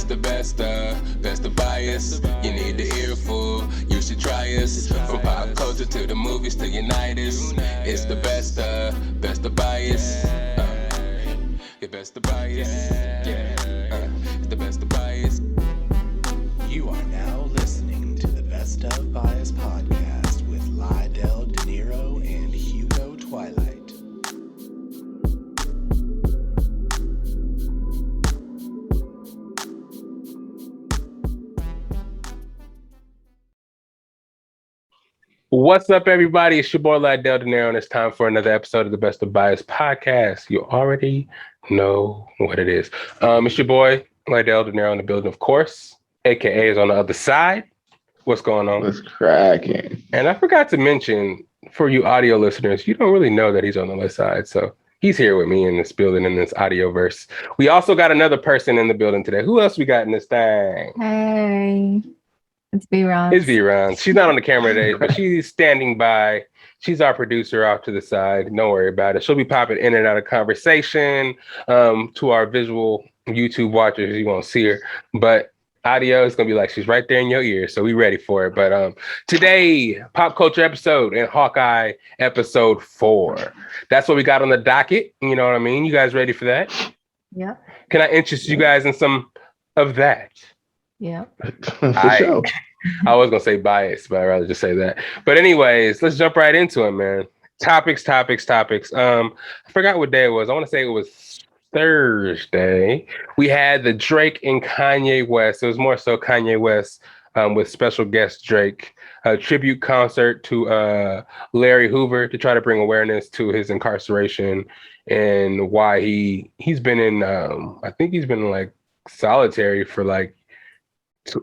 Best of bias. You need the earful, you should try us. From pop culture to the movies to unite us. It's the best of bias. The best of bias. It's the best of bias. You are now listening to the Best of Bias Podcast with Lydell Dinero and Hugo Twilight. What's up, everybody? It's your boy Lydell Dinero, and it's time for another episode of the Best of Bias Podcast. You already know what it is. It's your boy Lydell Dinero in the building, of course. AKA is on the other side. What's going on? What's cracking? And I forgot to mention, for you audio listeners, you don't really know that he's on the other side. So he's here with me in this building, in this audio verse. We also got another person in the building today. Who else we got in this thing? Hey, it's V-Ronz. It's V-Ronz. She's not on the camera today, but she's standing by. She's our producer off to the side. Don't worry about it. She'll be popping in and out of conversation. To our visual YouTube watchers, you won't see her, but audio is going to be like she's right there in your ear. So we ready for it. But today, pop culture episode and Hawkeye episode 4. That's what we got on the docket. You know what I mean? You guys ready for that? Yep. Can I interest you guys in some of that? Yep. Sure. I was going to say bias, but I'd rather just say that. But anyways, let's jump right into it, man. Topics. I forgot what day it was. I want to say it was Thursday. We had the Drake and Kanye West. It was more so Kanye West with special guest Drake. A tribute concert to Larry Hoover to try to bring awareness to his incarceration and why he's been in, I think he's been like solitary for like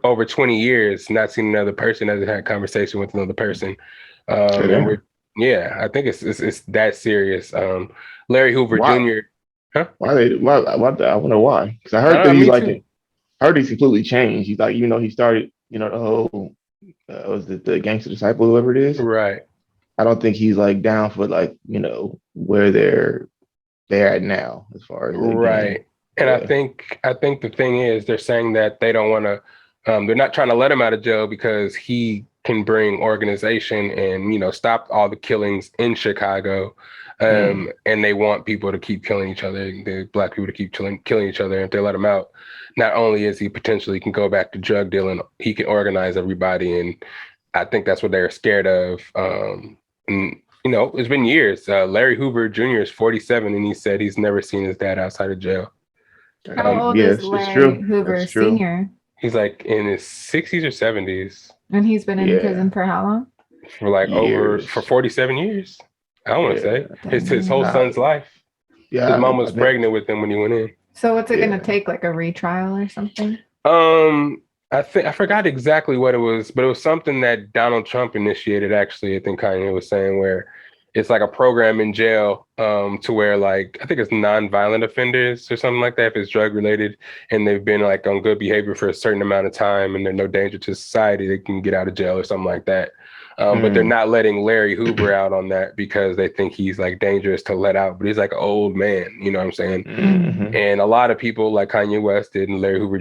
over 20 years, not seen another person, hasn't had a conversation with another person. I think it's that serious. Larry Hoover Jr. Huh? Why? I wonder why. Because I heard that he's like, I heard he's completely changed. He's like, he started, the whole, was it the Gangster Disciple, whoever it is? Right. I don't think he's like down for like, where they're at now as far as right. And I think the thing is they're saying that they don't want to. They're not trying to let him out of jail because he can bring organization and, stop all the killings in Chicago. And they want people to keep killing each other, the black people to keep killing each other. And if they let him out, not only is he potentially can go back to drug dealing, he can organize everybody. And I think that's what they're scared of. It's been years. Larry Hoover Jr. is 47, and he said he's never seen his dad outside of jail. How old is Larry Hoover Sr.? He's like in his 60s or 70s. And he's been in prison for how long? For like for 47 years. I want to say his whole son's life. Yeah, his mom was pregnant with him when he went in. So what's it going to take, like a retrial or something? I forgot exactly what it was, but it was something that Donald Trump initiated. Actually, I think Kanye was saying where it's like a program in jail to where like I think it's nonviolent offenders or something like that. If it's drug related and they've been like on good behavior for a certain amount of time and they're no danger to society, they can get out of jail or something like that. But they're not letting Larry Hoover out on that because they think he's like dangerous to let out. But he's like an old man, you know what I'm saying? Mm-hmm. And a lot of people like Kanye West and Larry Hoover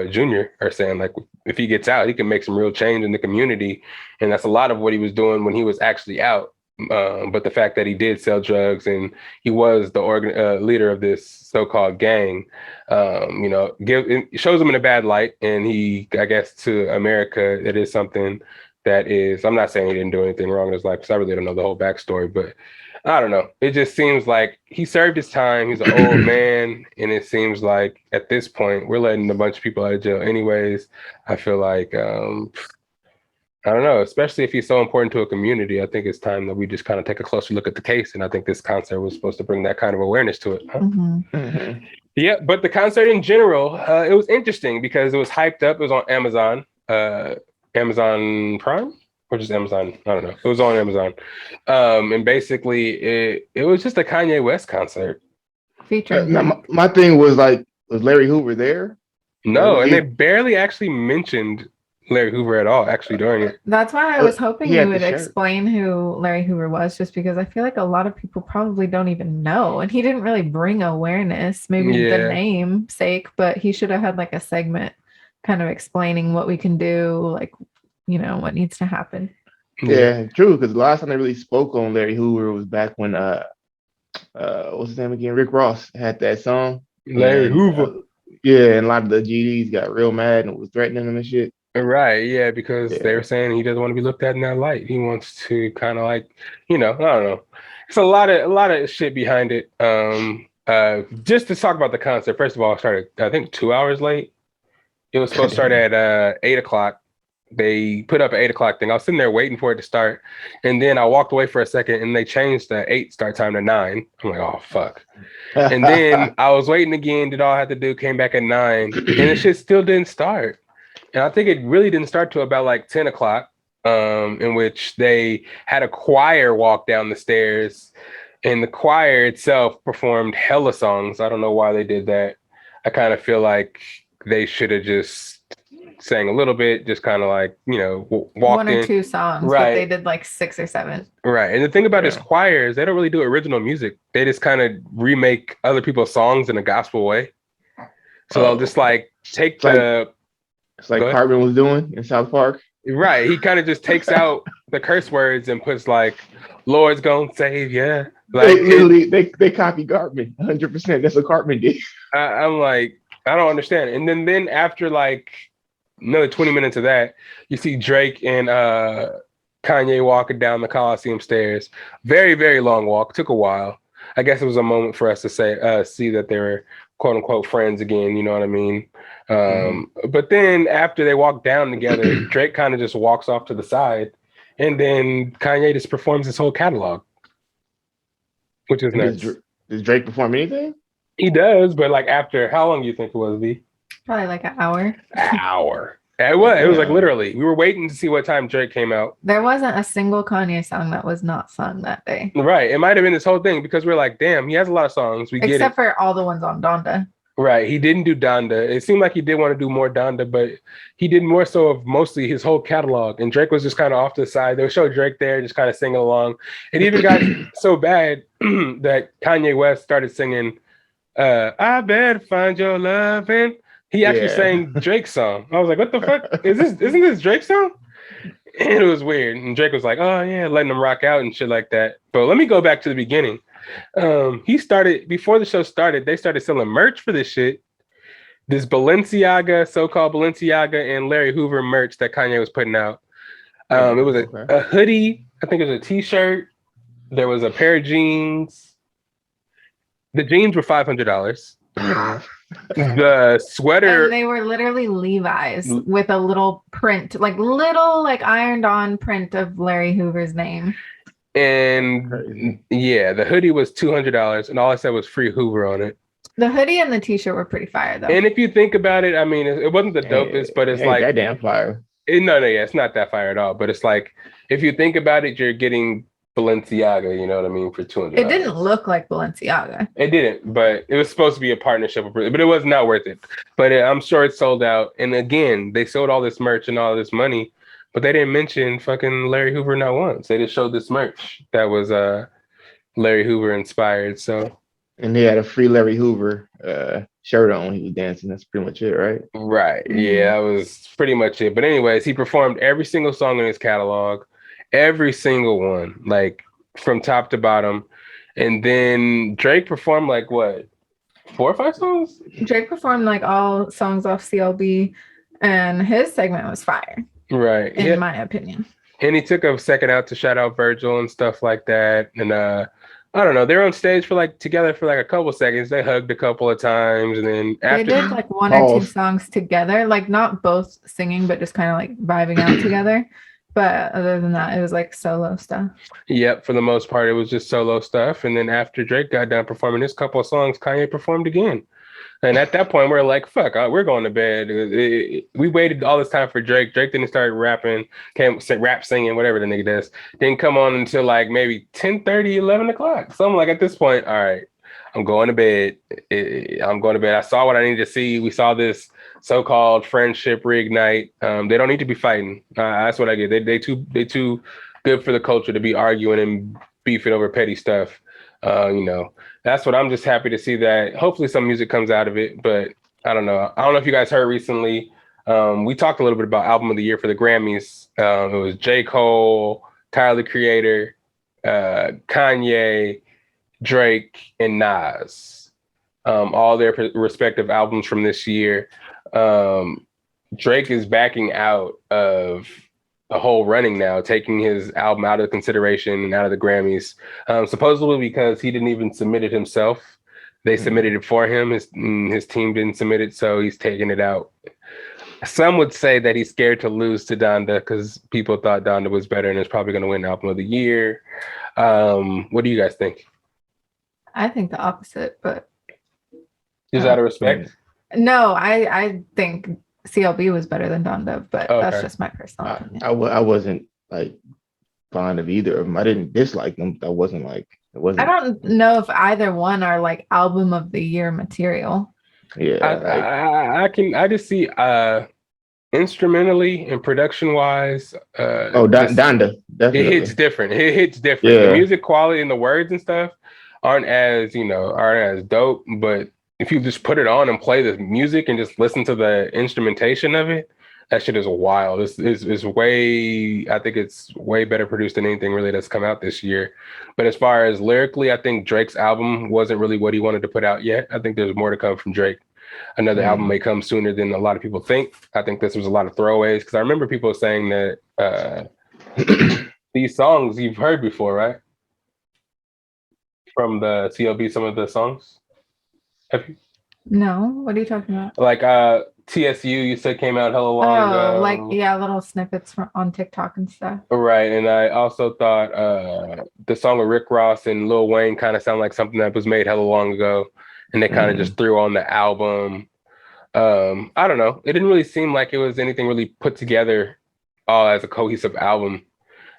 Jr. are saying like if he gets out, he can make some real change in the community. And that's a lot of what he was doing when he was actually out. But the fact that he did sell drugs and he was the leader of this so-called gang, it shows him in a bad light. And he, I guess, to America, it is something that is, I'm not saying he didn't do anything wrong in his life because I really don't know the whole backstory, but I don't know. It just seems like he served his time. He's an old man. And it seems like at this point, we're letting a bunch of people out of jail anyways. I feel like, I don't know, especially if he's so important to a community. I think it's time that we just kind of take a closer look at the case. And I think this concert was supposed to bring that kind of awareness to it. Huh? Mm-hmm. Mm-hmm. Yeah, but the concert in general, it was interesting because it was hyped up. It was on Amazon. Amazon Prime or just Amazon? I don't know. It was on Amazon. And basically it was just a Kanye West concert. Featuring. My thing was like, was Larry Hoover there? No, and they barely actually mentioned Larry Hoover at all, actually, during it. That's why I was hoping you would explain who Larry Hoover was, just because I feel like a lot of people probably don't even know. And he didn't really bring awareness, maybe the name sake, but he should have had like a segment kind of explaining what we can do, like, what needs to happen. Yeah, true. Because the last time they really spoke on Larry Hoover was back when what's his name again? Rick Ross had that song. Larry Hoover. Yeah, and a lot of the GDs got real mad and was threatening him and shit. Right, yeah, because they were saying he doesn't want to be looked at in that light. He wants to kind of like, I don't know. It's a lot of shit behind it. Just to talk about the concert, first of all, it started, I think, 2 hours late. It was supposed to start at 8:00. They put up an 8:00 thing. I was sitting there waiting for it to start. And then I walked away for a second and they changed the 8 start time to 9. I'm like, oh, fuck. And then I was waiting again, did all I had to do, came back at 9, and the shit still didn't start. And I think it really didn't start till about like 10:00, in which they had a choir walk down the stairs, and the choir itself performed hella songs. I don't know why they did that. I kind of feel like they should have just sang a little bit, just kind of like, walked one or in. 2 songs, right. But they did like 6 or 7. Right. And the thing about this choir is they don't really do original music. They just kind of remake other people's songs in a gospel way. So they'll just like take it's like Cartman was doing in South Park. Right. He kind of just takes out the curse words and puts like, Lord's gonna save ya. Like, they copy Cartman 100%. That's what Cartman did. I'm like, I don't understand. And then after like another 20 minutes of that, you see Drake and Kanye walking down the Coliseum stairs. Very, very long walk. Took a while. I guess it was a moment for us to see that they were quote unquote friends again. You know what I mean? But then after they walk down together, Drake kind of just walks off to the side, and then Kanye just performs his whole catalog, which is nice. Does Drake perform anything? He does, but like after how long do you think it was, V? Probably like an hour. It was like literally. We were waiting to see what time Drake came out. There wasn't a single Kanye song that was not sung that day. Right. It might have been this whole thing because we're like, damn, he has a lot of songs. We get it. Except for all the ones on Donda. Right. He didn't do Donda. It seemed like he did want to do more Donda, but he did more so of mostly his whole catalog. And Drake was just kind of off to the side. They would show Drake there just kind of singing along. It even got so bad that Kanye West started singing, I better find your love. And he actually sang Drake's song. I was like, what the fuck? Isn't this Drake's song? And it was weird. And Drake was like, oh yeah, letting them rock out and shit like that. But let me go back to the beginning. Before the show started, they started selling merch for this shit. This Balenciaga, so-called Balenciaga and Larry Hoover merch that Kanye was putting out. It was a hoodie. I think it was a t-shirt. There was a pair of jeans. The jeans were $500. The sweater, and they were literally Levi's with a little print, like ironed on print of Larry Hoover's name. And yeah, the hoodie was $200, and all I said was free Hoover on it. The hoodie and the t-shirt were pretty fire though. And if you think about it, I mean, it wasn't the dopest, but it's like that damn fire. It's not that fire at all. But it's like if you think about it, you're getting Balenciaga, you know what I mean, for $200. It didn't look like Balenciaga. It didn't, but it was supposed to be a partnership, but it was not worth it. But I'm sure it sold out. And again, they sold all this merch and all this money, but they didn't mention fucking Larry Hoover not once. They just showed this merch that was Larry Hoover inspired. So, and he had a free Larry Hoover shirt on when he was dancing. That's pretty much it, right? Right. Yeah, that was pretty much it. But anyways, he performed every single song in his catalog. Every single one, like from top to bottom. And then Drake performed like what, 4 or 5 songs? Drake performed like all songs off CLB, and his segment was fire. Right. In my opinion. And he took a second out to shout out Virgil and stuff like that. And I don't know, they were on stage together for like a couple seconds. They hugged a couple of times, and then after they did like 1 or 2 songs together, like not both singing, but just kind of like vibing out together. But other than that, it was like solo stuff. Yep, for the most part, it was just solo stuff. And then after Drake got done performing his couple of songs, Kanye performed again. And at that point, we're like, fuck, we're going to bed. We waited all this time for Drake. Drake didn't start rapping, rap singing, whatever the nigga does. Didn't come on until like maybe 10:30, 11 o'clock. So I'm like, at this point, all right, I'm going to bed. I saw what I needed to see. We saw this so-called friendship reignite. They don't need to be fighting. That's what I get. They too good for the culture to be arguing and beefing over petty stuff. That's what I'm just happy to see, that hopefully some music comes out of it. But I don't know. I don't know if you guys heard recently, We talked a little bit about album of the year for the Grammys. It was J. Cole, Tyler, the Creator, Kanye, Drake, and Nas. All their respective albums from this year. Drake is backing out of the whole running now, taking his album out of consideration and out of the Grammys, supposedly because he didn't even submit it himself. They submitted it for him. His team didn't submit it, so he's taking it out. Some would say that he's scared to lose to Donda because people thought Donda was better and is probably going to win Album of the Year. What do you guys think? I think the opposite, but just out of respect. No, I think CLB was better than Donda, but that's just my personal opinion. I wasn't like fond of either of them. I didn't dislike them. I wasn't like it wasn't. I don't know if either one are like album of the year material. Yeah, I just see instrumentally and production wise. Donda definitely. It hits different. Yeah. The music quality and the words and stuff aren't as dope, but if you just put it on and play the music and just listen to the instrumentation of it, that shit is wild. It's way, I think it's way better produced than anything really that's come out this year. But as far as lyrically, I think Drake's album wasn't really what he wanted to put out yet. I think there's more to come from Drake. Another album may come sooner than a lot of people think. I think this was a lot of throwaways because I remember people saying that these songs you've heard before, right? From the CLB, some of the songs. Have you? No, what are you talking about? Like TSU, you said came out hella long ago. Like little snippets on TikTok and stuff. Right, and I also thought the song with Rick Ross and Lil Wayne kind of sound like something that was made hella long ago, and they kind of just threw on the album. I don't know. It didn't really seem like it was anything really put together all as a cohesive album.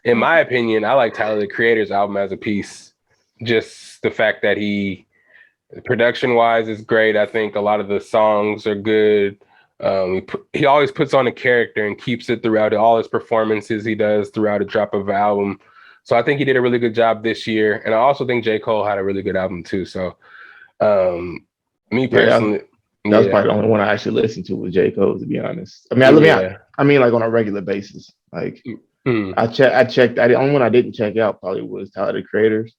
In my opinion, I like Tyler, the Creator's album as a piece. Just the fact that production wise is great. I think a lot of the songs are good. He always puts on a character and keeps it throughout all his performances he does throughout a drop of an album. So I think he did a really good job this year. And I also think J. Cole had a really good album too. So me personally, that was probably the only one I actually listened to with J. Cole, to be honest. I mean like on a regular basis. Like I checked. The only one I didn't check out probably was Tyler, the Creator's.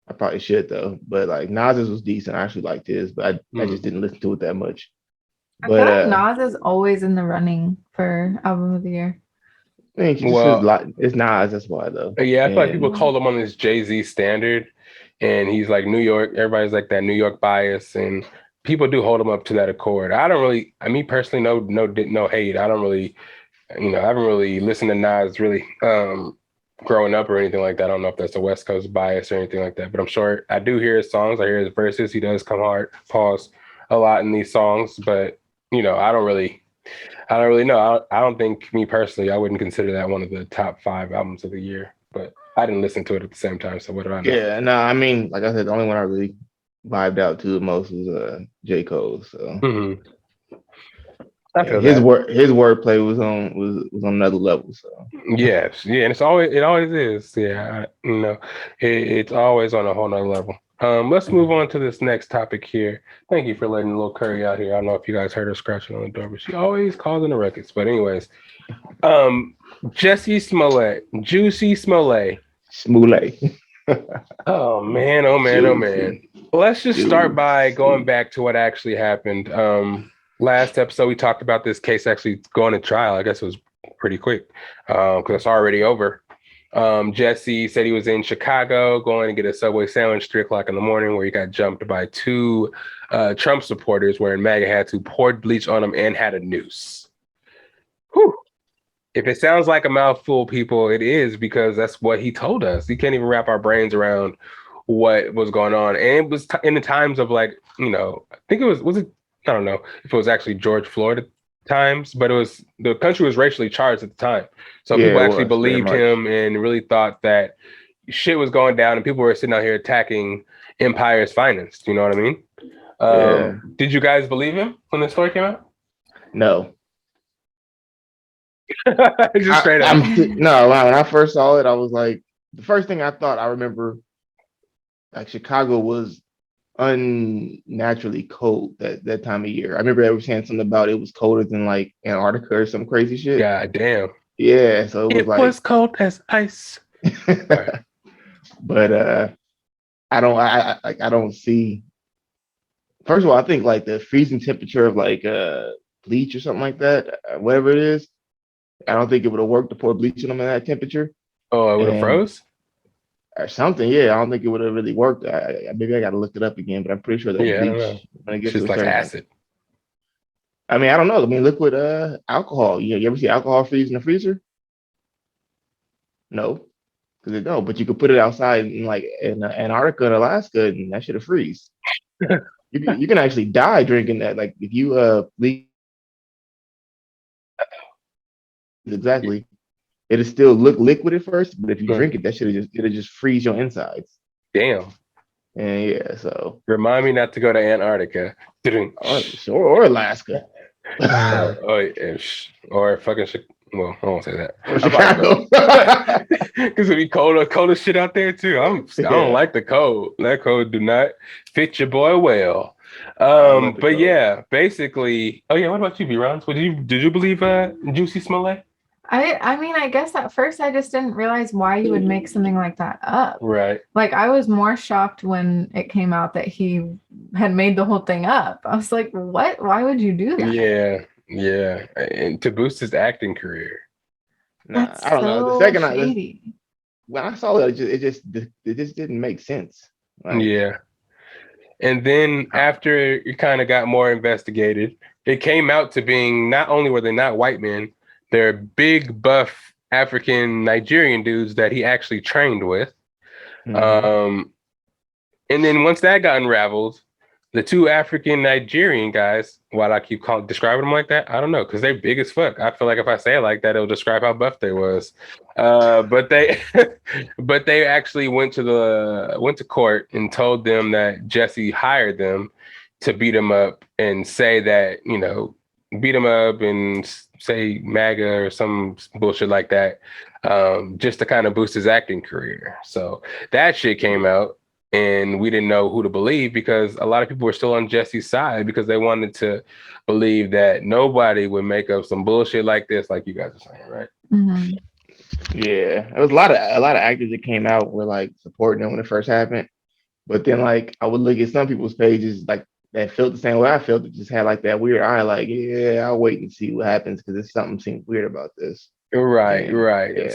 I probably should though, but like Nas's was decent. I actually liked his, but I just didn't listen to it that much. I feel like Nas is always in the running for album of the year. I think it's Nas, that's why though. Yeah, I feel like people call him on this Jay-Z standard, and he's like New York. Everybody's like that New York bias, and people do hold him up to that accord. I don't really. I mean, personally, no hate. I don't really, I haven't really listened to Nas really. Growing up or anything like that. I don't know if that's a West Coast bias or anything like that, but I'm sure I do hear his songs. I hear his verses. He does come hard, pause a lot in these songs, but I don't really know. I don't think, me personally, I wouldn't consider that one of the top 5 albums of the year, but I didn't listen to it at the same time. So what do I know? Yeah, no, I mean, like I said, the only one I really vibed out to the most was J. Cole. So his wordplay was on another level. So yes, yeah, and it always is. Yeah, it's always on a whole nother level. Let's move on to this next topic here. Thank you for letting Lil Curry out here. I don't know if you guys heard her scratching on the door, but she always causing the ruckus. But anyways, Jussie Smollett, Juicy Smollett. Oh man. Let's just start by going back to what actually happened. Last episode, we talked about this case actually going to trial. I guess it was pretty quick because it's already over. Jussie said he was in Chicago going to get a Subway sandwich 3:00 in the morning where he got jumped by 2 Trump supporters wearing MAGA hats who poured bleach on him and had a noose. Whew. If it sounds like a mouthful, people, it is because that's what he told us. He can't even wrap our brains around what was going on. And it was in the times of I think it was it? I don't know if it was actually George Floyd times, but the country was racially charged at the time. So people actually believed him and really thought that shit was going down and people were sitting out here attacking Empire's finest. You know what I mean? Did you guys believe him when the story came out? No. Just straight up. No, when I first saw it, I was like, the first thing I remember, like Chicago was unnaturally cold that time of year. I remember ever saying something about it was colder than like Antarctica or some crazy shit. God damn. Yeah, so it was cold as ice. But I don't see. First of all, I think like the freezing temperature of like bleach or something like that, whatever it is, I don't think it would have worked to pour bleach on them at that temperature. Oh, it would have froze? Or something, yeah. I don't think it would have really worked. Maybe I got to look it up again, but I'm pretty sure that bleach when it gets just to like acid. I mean, I don't know. I mean, liquid alcohol. You ever see alcohol freeze in the freezer? No, because it don't. But you could put it outside in like in Antarctica and Alaska, and that shit will freeze. You can actually die drinking that. Like if you leak. Exactly. It'll still look liquid at first, but if you drink it, that shit it'll just freeze your insides. Damn. And yeah, so remind me not to go to Antarctica. Or Alaska. Or fucking well, I won't say that. Or Chicago. Because it'd be cold as shit out there too. I don't like the cold. That cold do not fit your boy well. But yeah, basically. Oh yeah, what about you, V-Ronz? Did you believe Juicy Smollett? I mean, I guess at first I just didn't realize why you would make something like that up. Right. Like I was more shocked when it came out that he had made the whole thing up. I was like, what? Why would you do that? Yeah. And to boost his acting career. That's I don't know. The second when I saw it, it just didn't make sense. Like, yeah. And then after it kind of got more investigated, it came out to being not only were they not white men, they're big, buff African Nigerian dudes that he actually trained with. Mm-hmm. And then once that got unraveled, the two African Nigerian guys, why do I keep describing them like that? I don't know, because they're big as fuck. I feel like if I say it like that, it'll describe how buff they was. But they actually went to court and told them that Jesse hired them to beat him up and say that, beat him up and say MAGA or some bullshit like that, just to kind of boost his acting career. So that shit came out and we didn't know who to believe because a lot of people were still on Jesse's side because they wanted to believe that nobody would make up some bullshit like this, like you guys are saying, right? Mm-hmm. Yeah, there was a lot of actors that came out were like supporting him when it first happened, but then like I would look at some people's pages like that felt the same way I felt. It just had like that weird eye, like, yeah, I'll wait and see what happens because there's something seems weird about this. Right. Yeah.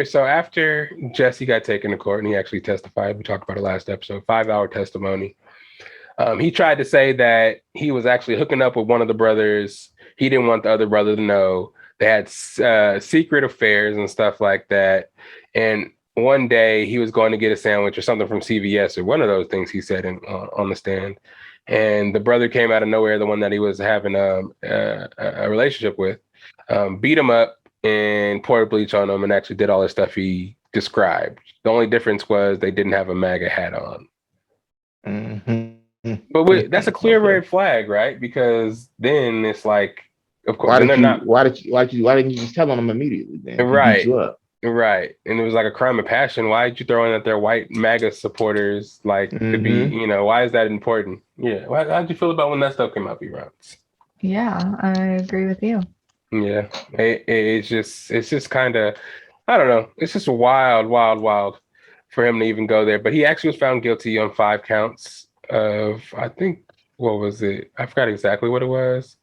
So after Jesse got taken to court and he actually testified, we talked about it last episode, 5-hour testimony. He tried to say that he was actually hooking up with one of the brothers. He didn't want the other brother to know. They had secret affairs and stuff like that. And one day he was going to get a sandwich or something from CVS or one of those things he said on the stand. And the brother came out of nowhere, the one that he was having a relationship with, beat him up and poured bleach on him and actually did all the stuff he described. The only difference was they didn't have a MAGA hat on. Mm-hmm. But that's a clear red flag, right? Because then it's like, of course, why didn't you just tell on them immediately then? Right. Right. And it was like a crime of passion. Why did you throw in that they're white MAGA supporters? Like, to be, why is that important? Yeah. How did you feel about when that stuff came out, V-Ronz? Yeah, I agree with you. Yeah. It's just kind of, I don't know. It's just wild for him to even go there. But he actually was found guilty on 5 counts of, I think, what was it? I forgot exactly what it was.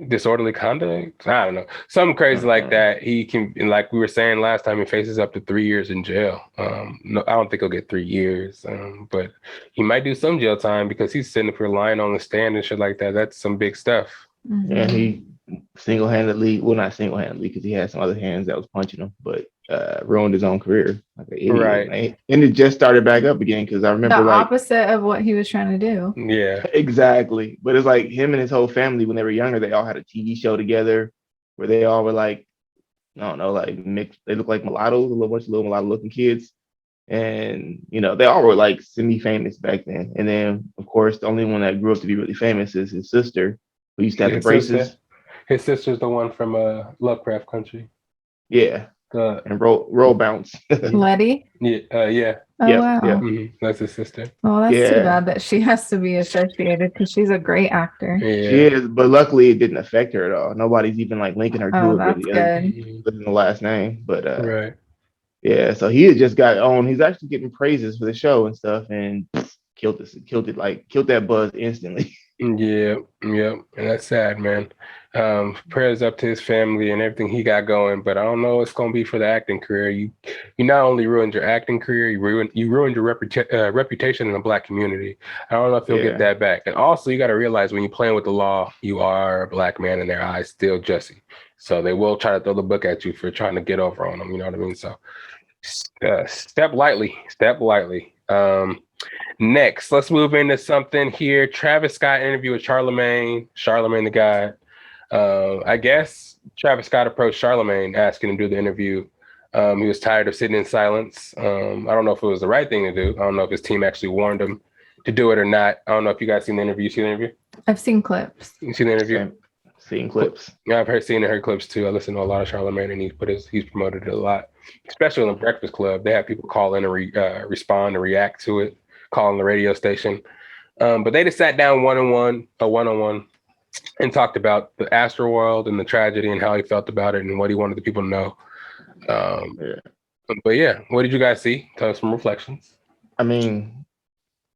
Disorderly conduct. I don't know, something crazy like that. He can, like we were saying last time, he faces up to 3 years in jail. No, I don't think he'll get 3 years, but he might do some jail time because he's sitting up here lying on the stand and shit like that. That's some big stuff. Mm-hmm. And he not single-handedly because he had some other hands that was punching him, but ruined his own career like an idiot. Right. And it just started back up again because I remember the opposite of what he was trying to do. Yeah, exactly. But it's like him and his whole family when they were younger, they all had a TV show together where they all were like, I don't know, like mixed. They look like mulattoes, a bunch of little mulatto-looking kids, and they all were like semi-famous back then. And then, of course, the only one that grew up to be really famous is his sister, who used to have the braces. His sister's the one from Lovecraft Country. Yeah. and roll bounce. Letty? Yeah. Oh, Yep, wow. yep. That's his sister. Well, that's too Yeah. bad that she has to be associated because she's a great actor. Yeah. She is, but luckily it didn't affect her at all. Nobody's even like linking her to Oh, it that's really, good. other than the last name. But Right. yeah, so he had just got on. He's actually getting praises for the show and stuff, and killed that buzz instantly. Yeah, and that's sad, man. Prayers up to his family and everything he got going, but I don't know what's gonna be for the acting career. You not only ruined your acting career, you ruined your reputation in the Black community. I don't know if you'll get that back. And also, you got to realize when you're playing with the law, you are a Black man in their eyes, still Jesse. So they will try to throw the book at you for trying to get over on them. You know what I mean? So step lightly. Next, let's move into something here. Travis Scott interview with Charlemagne the God. I guess Travis Scott approached Charlemagne asking him to do the interview. He was tired of sitting in silence. I don't know if it was the right thing to do. I don't know if his team actually warned him to do it or not. I don't know if you guys seen the interview. You seen the interview? I've seen clips. You seen the interview? Seen clips. Yeah, I've seen and heard clips too. I listen to a lot of Charlemagne, and he's promoted it a lot, especially on the Breakfast Club. They have people call in and respond and react to it, calling the radio station. But they just sat down one-on-one, and talked about the Astroworld and the tragedy and how he felt about it and what he wanted the people to know. But yeah, what did you guys see? Tell us some reflections. I mean,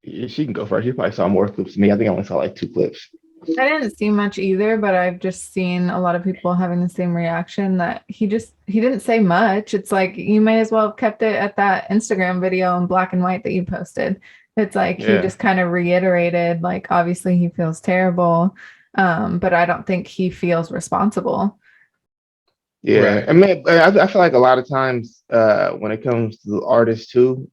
she can go first. You probably saw more clips than me. I think I only saw like 2 clips. I didn't see much either, but I've just seen a lot of people having the same reaction that he didn't say much. It's like you may as well have kept it at that Instagram video in black and white that you posted. It's like he just kind of reiterated, like, obviously he feels terrible, but I don't think he feels responsible. Yeah, right. I mean, I feel like a lot of times when it comes to the artists too,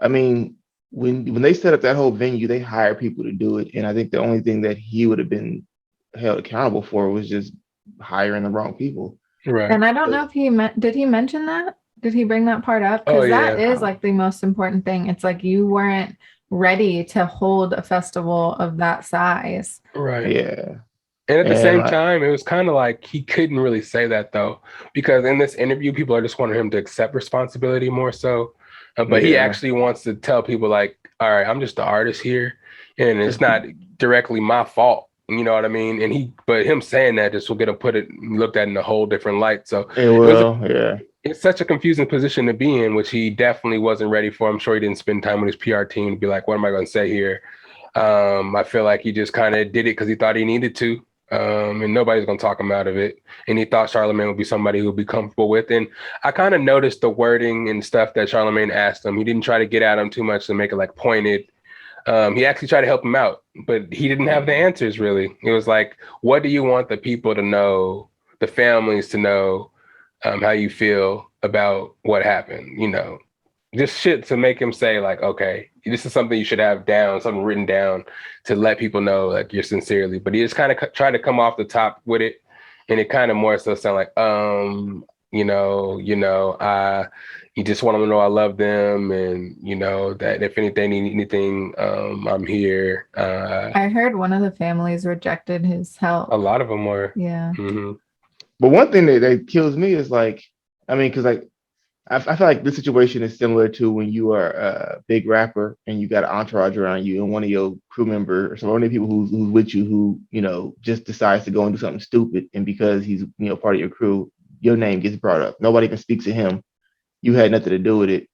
I mean, when they set up that whole venue, they hire people to do it, and I think the only thing that he would have been held accountable for was just hiring the wrong people. Right. And I don't know if did he mention that? Did he bring that part up? Because that is like the most important thing. It's like you weren't ready to hold a festival of that size. Right. Yeah. And at the same time, it was kind of like he couldn't really say that though, because in this interview, people are just wanting him to accept responsibility more so. But he actually wants to tell people like, all right, I'm just the artist here, and it's not directly my fault. You know what I mean? But him saying that just will get him looked at in a whole different light. So it's such a confusing position to be in, which he definitely wasn't ready for. I'm sure he didn't spend time with his PR team to be like, what am I going to say here? I feel like he just kind of did it because he thought he needed to. And nobody's going to talk him out of it. And he thought Charlemagne would be somebody who would be comfortable with. And I kind of noticed the wording and stuff that Charlemagne asked him. He didn't try to get at him too much to make it like pointed. He actually tried to help him out, but he didn't have the answers really. It was like, what do you want the people to know, the families to know, how you feel about what happened? You know, just shit to make him say like, okay, this is something you should have down, something written down to let people know like you're sincerely. But he just kind of tried to come off the top with it, and it kind of more so sound like, you just want them to know I love them, and you know that if anything need anything, I'm here. I heard one of the families rejected his help. A lot of them were. Yeah. Mm-hmm. But one thing that kills me is like, I mean, because like I feel like this situation is similar to when you are a big rapper and you got an entourage around you, and one of your crew members or one of the people who's with you who, you know, just decides to go and do something stupid, and because he's, you know, part of your crew, your name gets brought up. Nobody even speaks to him. You had nothing to do with it.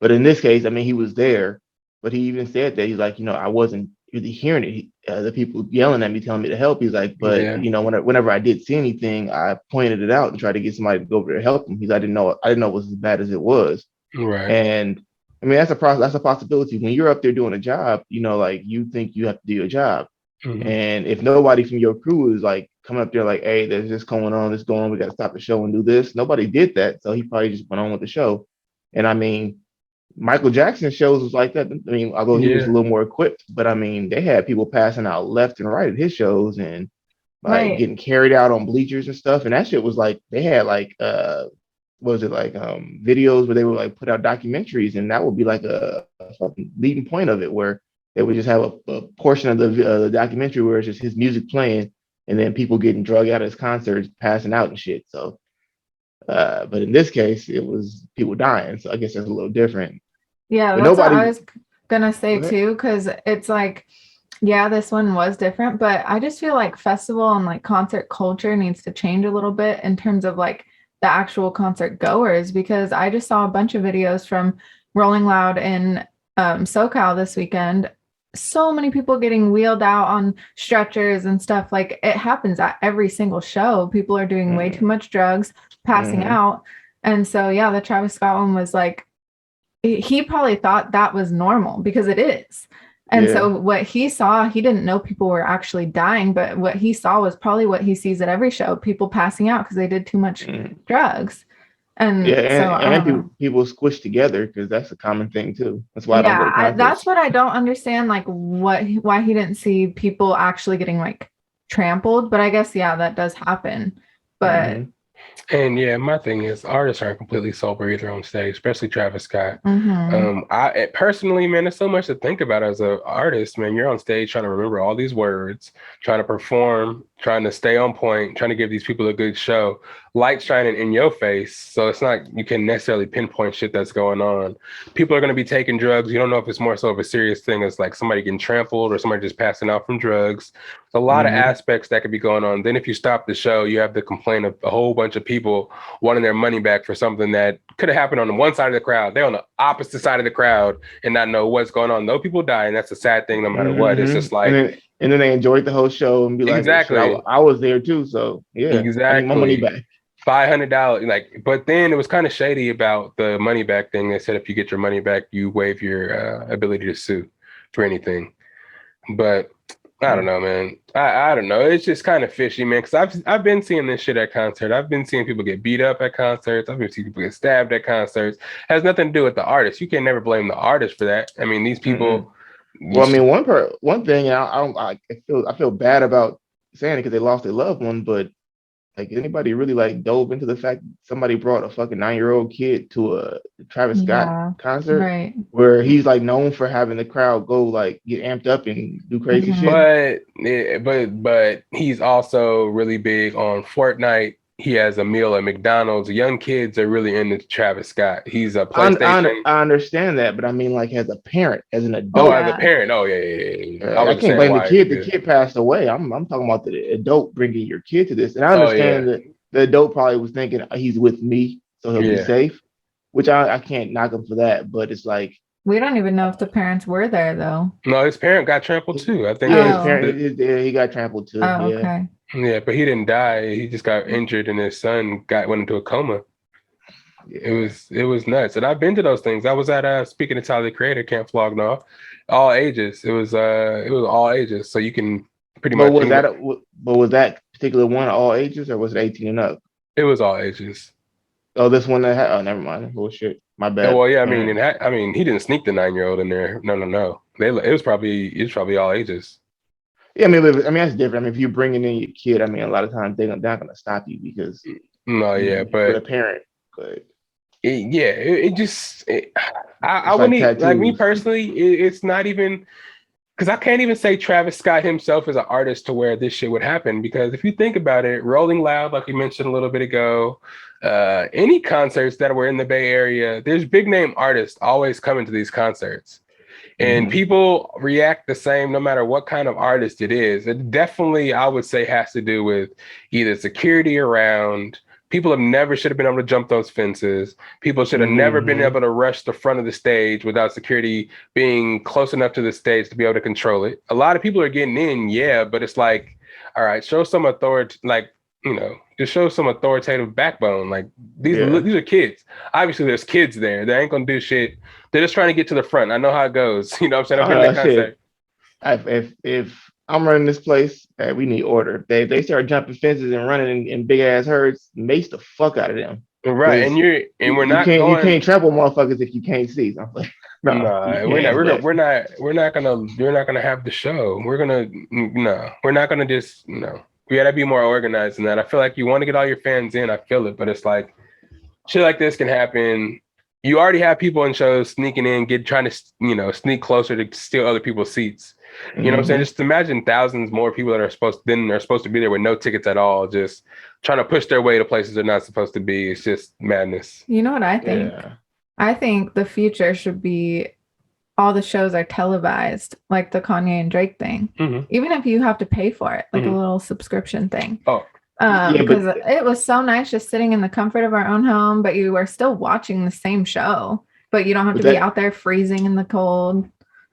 But in this case, I mean, he was there, but he even said that he's like, you know, I wasn't really hearing it. The people yelling at me, telling me to help. He's like, but you know, whenever I did see anything, I pointed it out and tried to get somebody to go over there to help him. He's, I didn't know it was as bad as it was. Right. And I mean, that's a possibility. When you're up there doing a job, you know, like you think you have to do your job. Mm-hmm. And if nobody from your crew is like coming up there like, hey, there's this going on, we got to stop the show and do this. Nobody did that. So he probably just went on with the show. And I mean, Michael Jackson's shows was like that. I mean, although he was a little more equipped, but I mean, they had people passing out left and right at his shows and like getting carried out on bleachers and stuff. And that shit was like, they had like, videos where they would like put out documentaries, and that would be like a leading point of it, where they would just have a portion of the documentary where it's just his music playing, and then people getting drug out of his concerts, passing out and shit. So But in this case, it was people dying. So I guess that's a little different. Yeah, But that's what nobody. I was gonna say too, because it's like, yeah, this one was different, but I just feel like festival and like concert culture needs to change a little bit in terms of like the actual concert goers, because I just saw a bunch of videos from Rolling Loud in SoCal this weekend. So many people getting wheeled out on stretchers and stuff. Like it happens at every single show. People are doing way too much drugs, passing out. And so, yeah, the Travis Scott one was like, he probably thought that was normal because it is. And so what he saw, he didn't know people were actually dying, but what he saw was probably what he sees at every show, people passing out because they did too much drugs. And people squish together because that's a common thing too. That's why I don't go to concerts. That's what I don't understand, like why he didn't see people actually getting like trampled. But I guess, yeah, that does happen. But and yeah, my thing is artists aren't completely sober either on stage, especially Travis Scott. I personally, man, there's so much to think about as an artist, man. You're on stage trying to remember all these words, trying to perform, trying to stay on point, trying to give these people a good show. Lights shining in your face, so it's not, you can necessarily pinpoint shit that's going on. People are going to be taking drugs. You don't know if it's more so of a serious thing as like somebody getting trampled or somebody just passing out from drugs. There's a lot of aspects that could be going on. Then if you stop the show, you have the complaint of a whole bunch of people wanting their money back for something that could have happened on the one side of the crowd. They're on the opposite side of the crowd and not know what's going on. Though people die, and that's a sad thing no matter what. It's just like, and then they enjoyed the whole show and be like, exactly, I was there too, so yeah, exactly, I need my money back. $500, like, but then it was kind of shady about the money back thing. They said if you get your money back, you waive your ability to sue for anything. But I don't know, man. I don't know. It's just kind of fishy, man. Because I've been seeing this shit at concerts. I've been seeing people get beat up at concerts. I've been seeing people get stabbed at concerts. It has nothing to do with the artist. You can never blame the artist for that. I mean, these people. Well, I mean, one thing, I feel bad about saying it because they lost their loved one, but like anybody really like dove into the fact somebody brought a fucking 9-year-old kid to a Travis Scott concert, where he's like known for having the crowd go like get amped up and do crazy shit. But he's also really big on Fortnite. He has a meal at McDonald's. Young kids are really into Travis Scott. He's a PlayStation. I understand that, but I mean, like as a parent, as an adult. As a parent. Oh yeah. I can't blame the kid. The kid passed away. I'm talking about the adult bringing your kid to this, and I understand that the adult probably was thinking he's with me, so he'll be safe. Which I can't knock him for that, but it's like we don't even know if the parents were there though. No, his parent got trampled too. I think his parent. He got trampled too. Okay. Yeah, but he didn't die. He just got injured, and his son went into a coma. It was nuts. And I've been to those things. I was at speaking of Tyler the Creator, Camp Flognaw, all ages. It was all ages, so you can pretty much. Was that particular one all ages, or was it 18 and up? It was all ages. Oh, this one that had. Oh, never mind. Bullshit. My bad. Well, yeah. I mean, he didn't sneak the 9-year-old in there. No. It was probably all ages. Yeah, I mean, that's different. I mean, if you're bringing in your kid, I mean, a lot of times they're not going to stop you because but a parent. But I wouldn't like me personally. It's not even because I can't even say Travis Scott himself is an artist to where this shit would happen. Because if you think about it, Rolling Loud, like we mentioned a little bit ago, any concerts that were in the Bay Area, there's big name artists always coming to these concerts. And people react the same no matter what kind of artist it is. It definitely, I would say, has to do with either security around. People should have been able to jump those fences. People should have never been able to rush the front of the stage without security being close enough to the stage to be able to control it. A lot of people are getting in, but it's like, all right, show some authority, just show some authoritative backbone. Like these are kids. Obviously, there's kids there. They ain't gonna do shit. They're just trying to get to the front. I know how it goes. You know what I'm saying? If I'm running this place, we need order. They start jumping fences and running in big ass herds, mace the fuck out of them. Right, you can't trample motherfuckers if you can't see. I'm like, we're not gonna have the show. We're not gonna just We gotta be more organized than that. I feel like you want to get all your fans in. I feel it, but it's like shit like this can happen you already have people in shows sneaking in, trying to sneak closer to steal other people's seats. You know what I'm saying? Just imagine thousands more people that are supposed to be there with no tickets at all, just trying to push their way to places they're not supposed to be. It's just madness. You know what I think? Yeah. I think the future should be all the shows are televised, like the Kanye and Drake thing. Even if you have to pay for it, like a little subscription thing. Oh. Because it was so nice just sitting in the comfort of our own home, but you are still watching the same show, but you don't have to be out there freezing in the cold.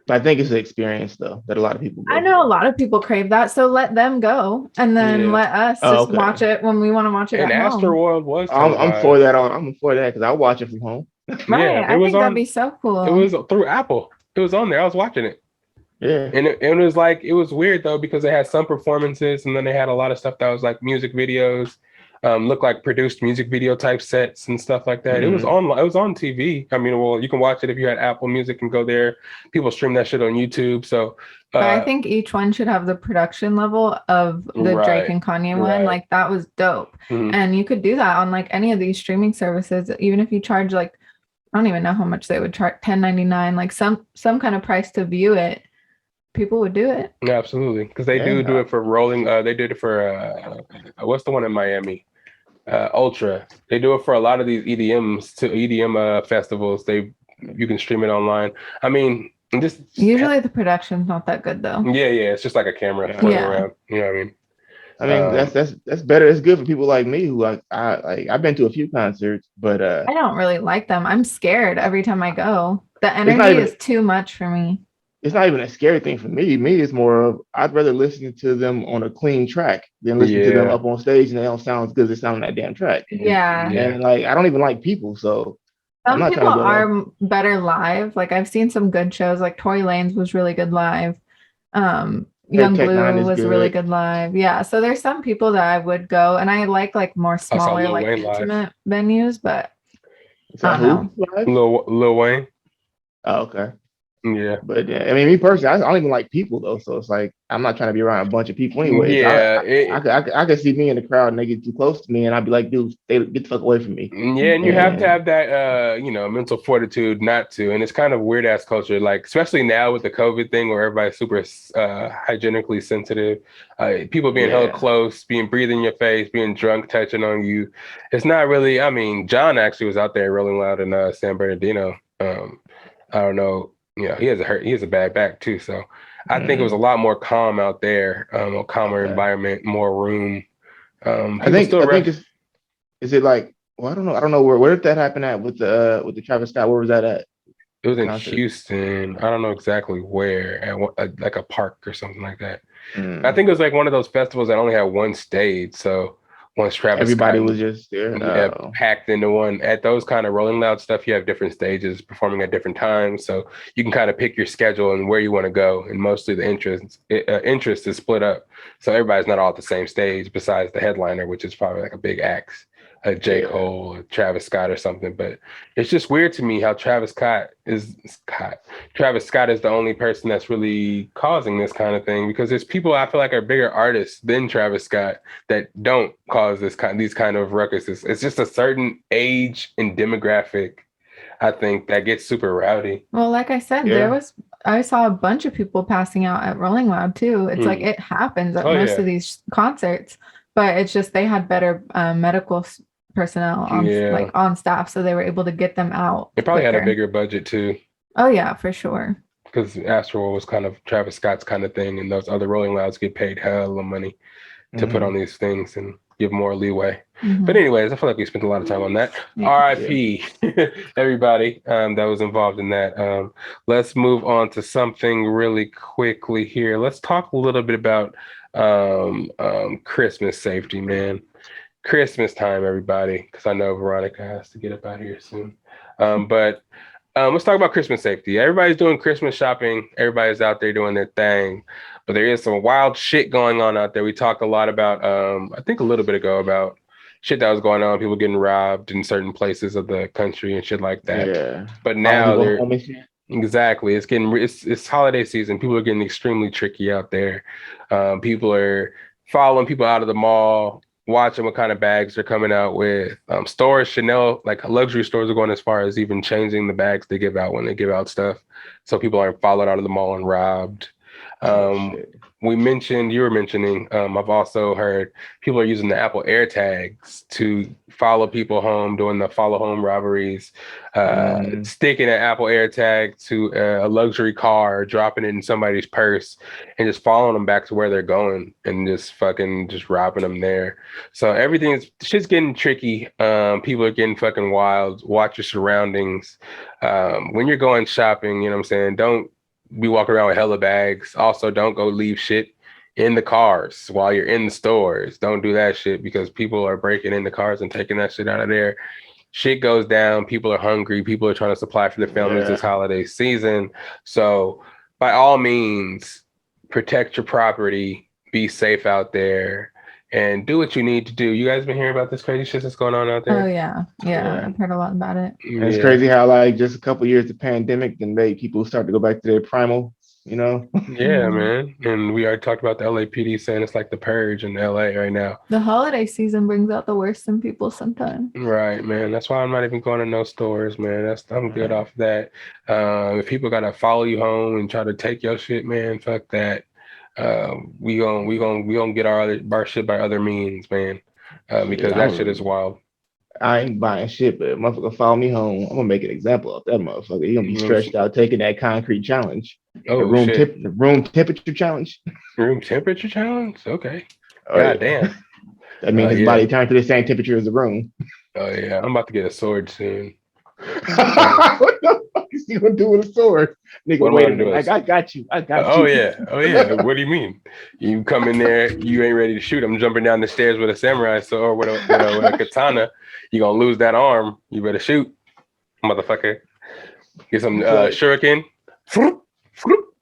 I think it's an experience though that a lot of people I know a lot of people crave that, so let them go and then let us just watch it when we want to watch it. And at home. Astroworld was I'm for that. I'm for that because I watch it from home. Right, I think that'd be so cool. It was through Apple. It was on there. I was watching it. Yeah, and it was like, it was weird though because they had some performances and then they had a lot of stuff that was like music videos. Look like produced music video type sets and stuff like that. It was on TV. I mean, well, you can watch it if you had Apple Music and go there. People stream that shit on YouTube. So but I think each one should have the production level of the Drake and Kanye one. Like that was dope. And you could do that on like any of these streaming services, even if you charge like, I don't even know how much they would charge, $10.99, like some kind of price to view it. People would do it. Yeah, absolutely. Because they do it for rolling. They did it for what's the one in Miami? Ultra. They do it for a lot of these EDM festivals. You can stream it online. I mean, usually the production's not that good though. Yeah, it's just like a camera floating around. You know what I mean? I mean, that's better. It's good for people like me who I've been to a few concerts, but I don't really like them. I'm scared every time I go. The energy is too much for me. It's not even a scary thing for me. It's more of I'd rather listen to them on a clean track than listen to them up on stage and they don't sound as good as they sound on that damn track. Yeah. And like I don't even like people, so some people are better live. Like I've seen some good shows, like Tory Lanez was really good live. Young Blue was really good live. Yeah. So there's some people that I would go, and I like more smaller, like intimate venues, but I don't know. Lil Wayne. Oh, okay. Yeah, but I mean, me personally, I don't even like people though, so it's like I'm not trying to be around a bunch of people anyway. Yeah, I could see me in the crowd and they get too close to me, and I'd be like, dude, get the fuck away from me. Yeah, and you have to have that, mental fortitude not to. And it's kind of weird ass culture, like especially now with the COVID thing, where everybody's super hygienically sensitive. People being held close, breathing in your face, being drunk, touching on you. It's not really. I mean, John actually was out there Rolling Loud in San Bernardino. I don't know. He has a bad back too. So I think it was a lot more calm out there, a calmer environment, more room. I think is it like, well, I don't know where did that happen at with the Travis Scott? Where was that at? It was in Houston. I don't know exactly where, at like a park or something like that. I think it was like one of those festivals that only had one stage. So once Travis everybody was just there, packed into one. At those kind of Rolling Loud stuff, you have different stages performing at different times, so you can kind of pick your schedule and where you want to go. And mostly the interest is split up, so everybody's not all at the same stage. Besides the headliner, which is probably like a big act, like J. Cole or Travis Scott or something. But it's just weird to me how Travis Scott is the only person that's really causing this kind of thing, because there's people I feel like are bigger artists than Travis Scott that don't cause these kind of ruckuses. It's just a certain age and demographic, I think, that gets super rowdy. Well, like I said, I saw a bunch of people passing out at Rolling Loud too. It's like it happens at most of these concerts, but it's just they had better medical personnel on staff, so they were able to get them out. They probably had a bigger budget too. Oh yeah, for sure. Because Astroworld was kind of Travis Scott's kind of thing, and those other Rolling Louds get paid hell of money to put on these things and give more leeway. But anyways, I feel like we spent a lot of time on that. RIP everybody that was involved in that. Let's move on to something really quickly here. Let's talk a little bit about Christmas safety, man. Christmas time, everybody, because I know Veronica has to get up out of here soon. But let's talk about Christmas safety. Everybody's doing Christmas shopping. Everybody's out there doing their thing. But there is some wild shit going on out there. We talked a lot about, I think a little bit ago, about shit that was going on, people getting robbed in certain places of the country and shit like that. Yeah. But now exactly, it's holiday season. People are getting extremely tricky out there. People are following people out of the mall, watching what kind of bags they're coming out with. Stores, Chanel, like luxury stores are going as far as even changing the bags they give out when they give out stuff, so people aren't followed out of the mall and robbed. You were mentioning, I've also heard people are using the Apple AirTags to follow people home, doing the follow home robberies, sticking an Apple AirTag to a luxury car, dropping it in somebody's purse, and just following them back to where they're going and just robbing them there. So shit's getting tricky. People are getting fucking wild. Watch your surroundings. When you're going shopping, you know what I'm saying? Don't be walking around with hella bags. Also, don't go leave shit in the cars while you're in the stores. Don't do that shit, because people are breaking in the cars and taking that shit out of there. Shit goes down. People are hungry. People are trying to supply for their families this holiday season. So by all means, protect your property, be safe out there, and do what you need to do. You guys been hearing about this crazy shit that's going on out there? Oh yeah. I've heard a lot about it. It's crazy how like just a couple years of pandemic and made people start to go back to their primal, you know? Yeah, man. And we already talked about the LAPD saying it's like the purge in LA right now. The holiday season brings out the worst in people sometimes. Right, man. That's why I'm not even going to no stores, man. I'm good off that. If people gotta follow you home and try to take your shit, man, fuck that. We gonna get our shit by other means, man. Because that shit is wild. I ain't buying shit, but if motherfucker follow me home, I'm gonna make an example of that motherfucker. He gonna be stretched out taking that concrete challenge. Oh, the room temperature challenge. Room temperature challenge? Okay. God damn. That means his body turns to the same temperature as the room. Oh yeah, I'm about to get a sword soon. What the fuck is he gonna do with a sword? Nigga, wait a minute. I got you. Oh yeah. What do you mean? You come in there, you ain't ready to shoot. I'm jumping down the stairs with a samurai sword, with a katana. You gonna lose that arm. You better shoot, motherfucker. Get some shuriken. I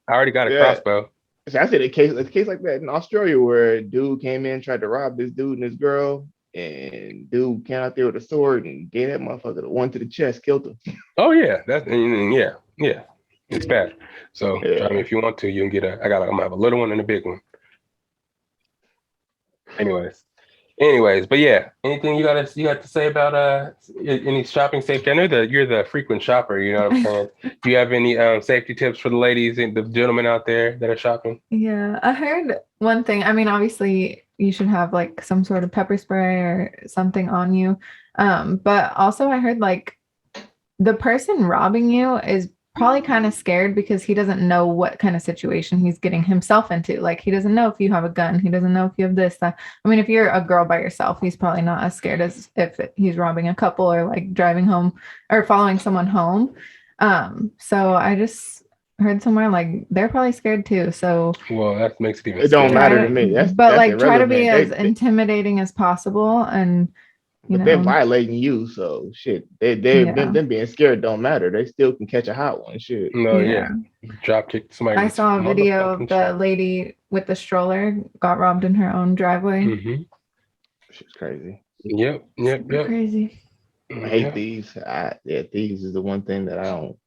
already got a crossbow. So I said a case like that in Australia where a dude came in, tried to rob this dude and his girl, and dude came out there with a sword and gave that motherfucker the one to the chest, killed him. Oh yeah, it's bad. So I mean, if you want to, you can get I'm gonna have a little one and a big one. Anyways, but yeah, anything you got to say about any shopping safety? I know you're the frequent shopper, you know what I'm saying? Do you have any safety tips for the ladies and the gentlemen out there that are shopping? Yeah, I heard one thing. I mean, obviously you should have like some sort of pepper spray or something on you. But also I heard like the person robbing you is probably kind of scared because he doesn't know what kind of situation he's getting himself into. Like he doesn't know if you have a gun. He doesn't know if you have this, that. I mean, if you're a girl by yourself, he's probably not as scared as if he's robbing a couple or like driving home or following someone home. So I just heard somewhere like they're probably scared too. So well, that makes it even. It don't matter to me. That's like try to be as intimidating as possible and. But they're violating you, so shit. Them being scared don't matter. They still can catch a hot one. Shit. No, drop kick somebody. I saw a video of the lady with the stroller got robbed in her own driveway. Mm-hmm. Shit's crazy. Yep. Crazy. I hate thieves. Thieves is the one thing that I don't.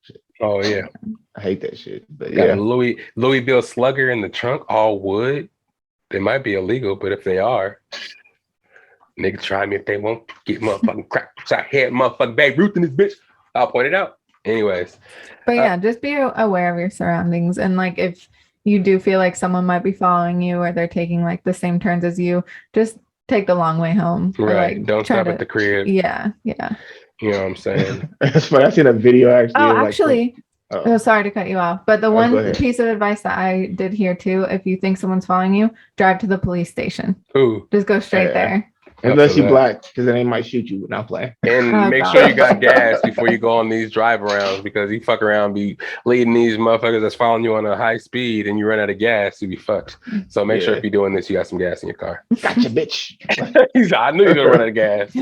Oh yeah, I hate that shit. But got a Louisville Slugger in the trunk, all wood. They might be illegal, but if they are. Niggas try me if they won't. Get motherfucking crack shot head, motherfucking Babe Ruth in this bitch. I'll point it out. Anyways. But yeah, just be aware of your surroundings. And like if you do feel like someone might be following you or they're taking like the same turns as you, just take the long way home. Right. Like, don't stop at the crib. Yeah. You know what I'm saying? That's funny. I seen a video actually. Sorry to cut you off, but the one piece of advice that I did hear too, if you think someone's following you, drive to the police station. Ooh. Just go straight there. Unless you black, because then they might shoot you. Not playing. And make sure you got gas before you go on these drive arounds, because you fuck around, be leading these motherfuckers that's following you on a high speed, and you run out of gas, you be fucked. So make sure if you're doing this, you got some gas in your car. Gotcha, bitch. I knew you were gonna run out of gas.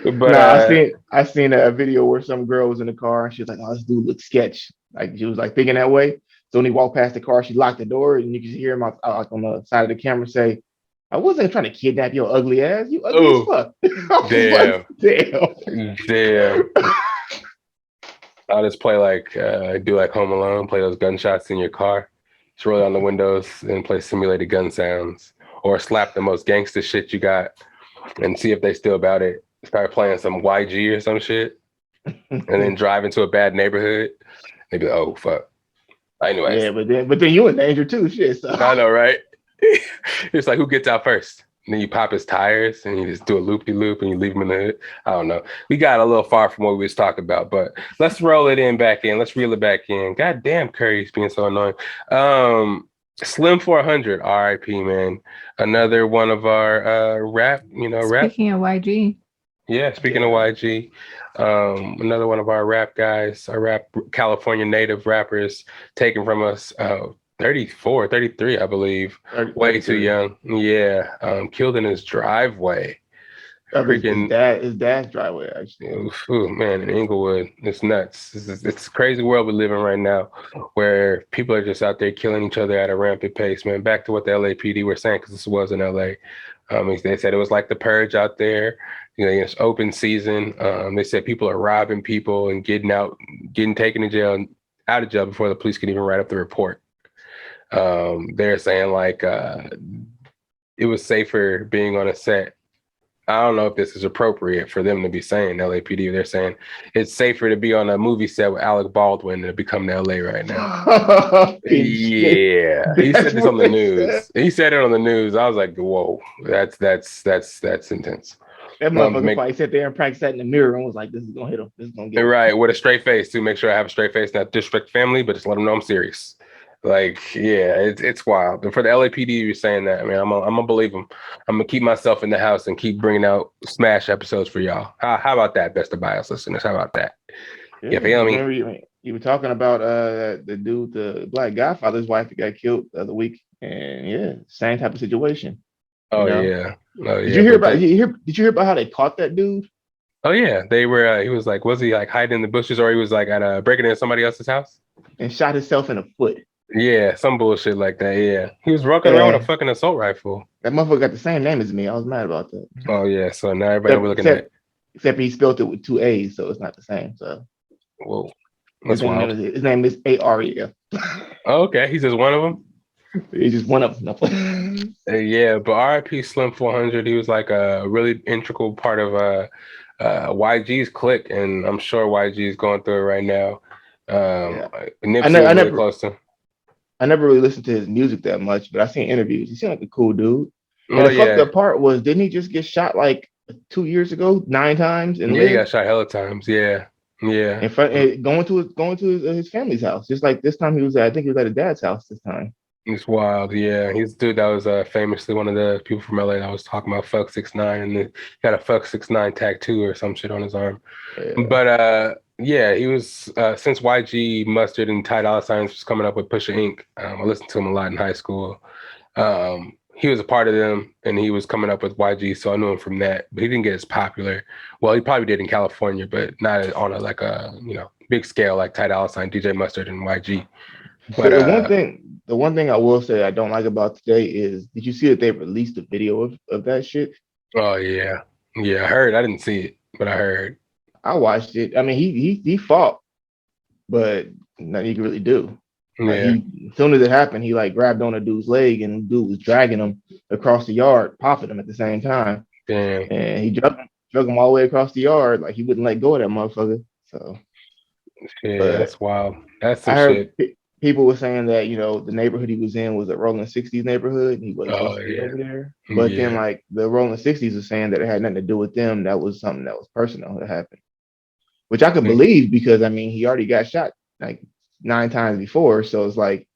But I seen a video where some girl was in the car and she was like, "Oh, this dude looks sketch." Like she was like thinking that way. So when he walked past the car, she locked the door, and you could hear him out on the side of the camera say, "I wasn't trying to kidnap your ugly ass. You ugly as fuck." Damn. I'll just play do like Home Alone, play those gunshots in your car. Just roll down the windows and play simulated gun sounds. Or slap the most gangster shit you got and see if they still about it. Start playing some YG or some shit, and then drive into a bad neighborhood. They'd be like, oh fuck. Anyways. Yeah, but then you in danger too, shit. So. I know, right? It's like, who gets out first? And then you pop his tires and you just do a loop-de-loop and you leave him in the hood. I don't know. We got a little far from what we was talking about, but let's roll it back in. Let's reel it back in. God damn, Curry's being so annoying. Slim 400, RIP, man. Another one of our rap. Speaking of YG. Yeah, speaking of YG, another one of our rap guys, our rap California native rappers, taken from us. 34, 33, I believe. Way too young. Yeah. Killed in his driveway. Freaking his dad's driveway, actually. Ooh, man, in Inglewood. It's nuts. It's a crazy world we live in right now, where people are just out there killing each other at a rampant pace, man. Back to what the LAPD were saying, because this was in LA. They said it was like the purge out there. It's open season. They said people are robbing people and getting taken to jail and out of jail before the police can even write up the report. They're saying like it was safer being on a set. I don't know if this is appropriate for them to be saying LAPD. They're saying it's safer to be on a movie set with Alec Baldwin than to become to LA right now. Yeah, he said this on the news. He said it on the news. I was like, whoa, that's intense. That motherfucker probably sat there and practiced that in the mirror and was like, this is gonna hit him. This is gonna get him. Right, with a straight face to make sure I have a straight face, not disrespect family, but just let them know I'm serious. Like, yeah, it's wild. And for the LAPD, you're saying that, I mean, I'm gonna believe them. I'm gonna keep myself in the house and keep bringing out smash episodes for y'all. How about that, Best of Bias listeners? How about that? Yeah, feel me? You were talking about the dude, the Black Godfather's wife that got killed the other week, and yeah, same type of situation. Yeah. Did you hear about how they caught that dude? Oh yeah, they were. He was he like hiding in the bushes, or he was like at breaking into somebody else's house and shot himself in the foot? Yeah, some bullshit like that. Yeah, he was walking around with a fucking assault rifle. That motherfucker got the same name as me. I was mad about that. Oh yeah, so now everybody we're looking at. Except he spelled it with 2 A's, so it's not the same. So, whoa, his name is Aria. Oh, okay, he's just one of them. He's just one of them. Yeah, but RIP Slim 400, he was like a really integral part of YG's clique, and I'm sure YG is going through it right now. Nipsey really close to. I never really listened to his music that much, but I seen interviews. He seemed like a cool dude. And the fucked up part was, didn't he just get shot like 2 years ago, 9 times? And he got shot hella times. Yeah. In front, going to his family's house. Just like this time he was at, I think he was at his dad's house this time. It's wild. Yeah, he's the dude that was famously one of the people from LA that was talking about fuck 6ix9ine, and then got a fuck 6ix9ine tattoo or some shit on his arm. Yeah. But yeah, he was since YG, Mustard, and Ty Dolla $ign was coming up with Pusha Inc. I listened to him a lot in high school. He was a part of them, and he was coming up with YG, so I knew him from that. But he didn't get as popular. Well, he probably did in California, but not on a big scale like Ty Dolla $ign, DJ Mustard, and YG. But the one thing I will say I don't like about today is, did you see that they released a video of that shit? Oh yeah, I heard. I didn't see it, but I heard. I watched it. I mean, he fought, but nothing he could really do. Yeah. As soon as it happened, he like grabbed on a dude's leg, and the dude was dragging him across the yard, popping him at the same time. Damn. And he drug him all the way across the yard, like he wouldn't let go of that motherfucker. So yeah, that's wild. That's some shit. People were saying that, the neighborhood he was in was a Rolling 60s neighborhood, and he wasn't supposed to be over there. But then, like, the Rolling 60s was saying that it had nothing to do with them. That was something that was personal that happened, which I could believe, because I mean, he already got shot like 9 times before. So it's like,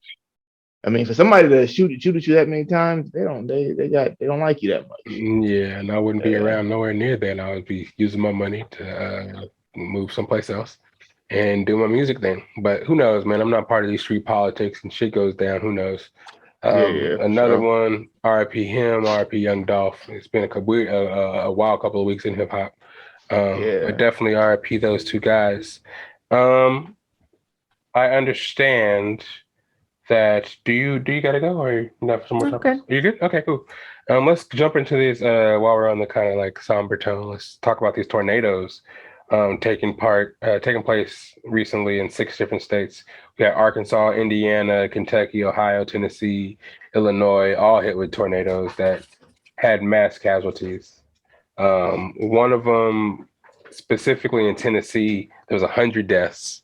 I mean, for somebody to shoot at you that many times, they don't like you that much. Yeah, and I wouldn't be around nowhere near that. I would be using my money to move someplace else and do my music then. But who knows, man? I'm not part of these street politics, and shit goes down. Who knows? Another one, RIP him, RIP Young Dolph. It's been a wild couple of weeks in hip hop. But definitely RIP those 2 guys. I understand that. Do you gotta go, or you have some more stuff? Okay. You good? Okay, cool. Let's jump into this while we're on the kind of like somber tone. Let's talk about these tornadoes taking place recently in 6 different states. We got Arkansas, Indiana, Kentucky, Ohio, Tennessee, Illinois, all hit with tornadoes that had mass casualties. One of them, specifically in Tennessee, there was 100 deaths.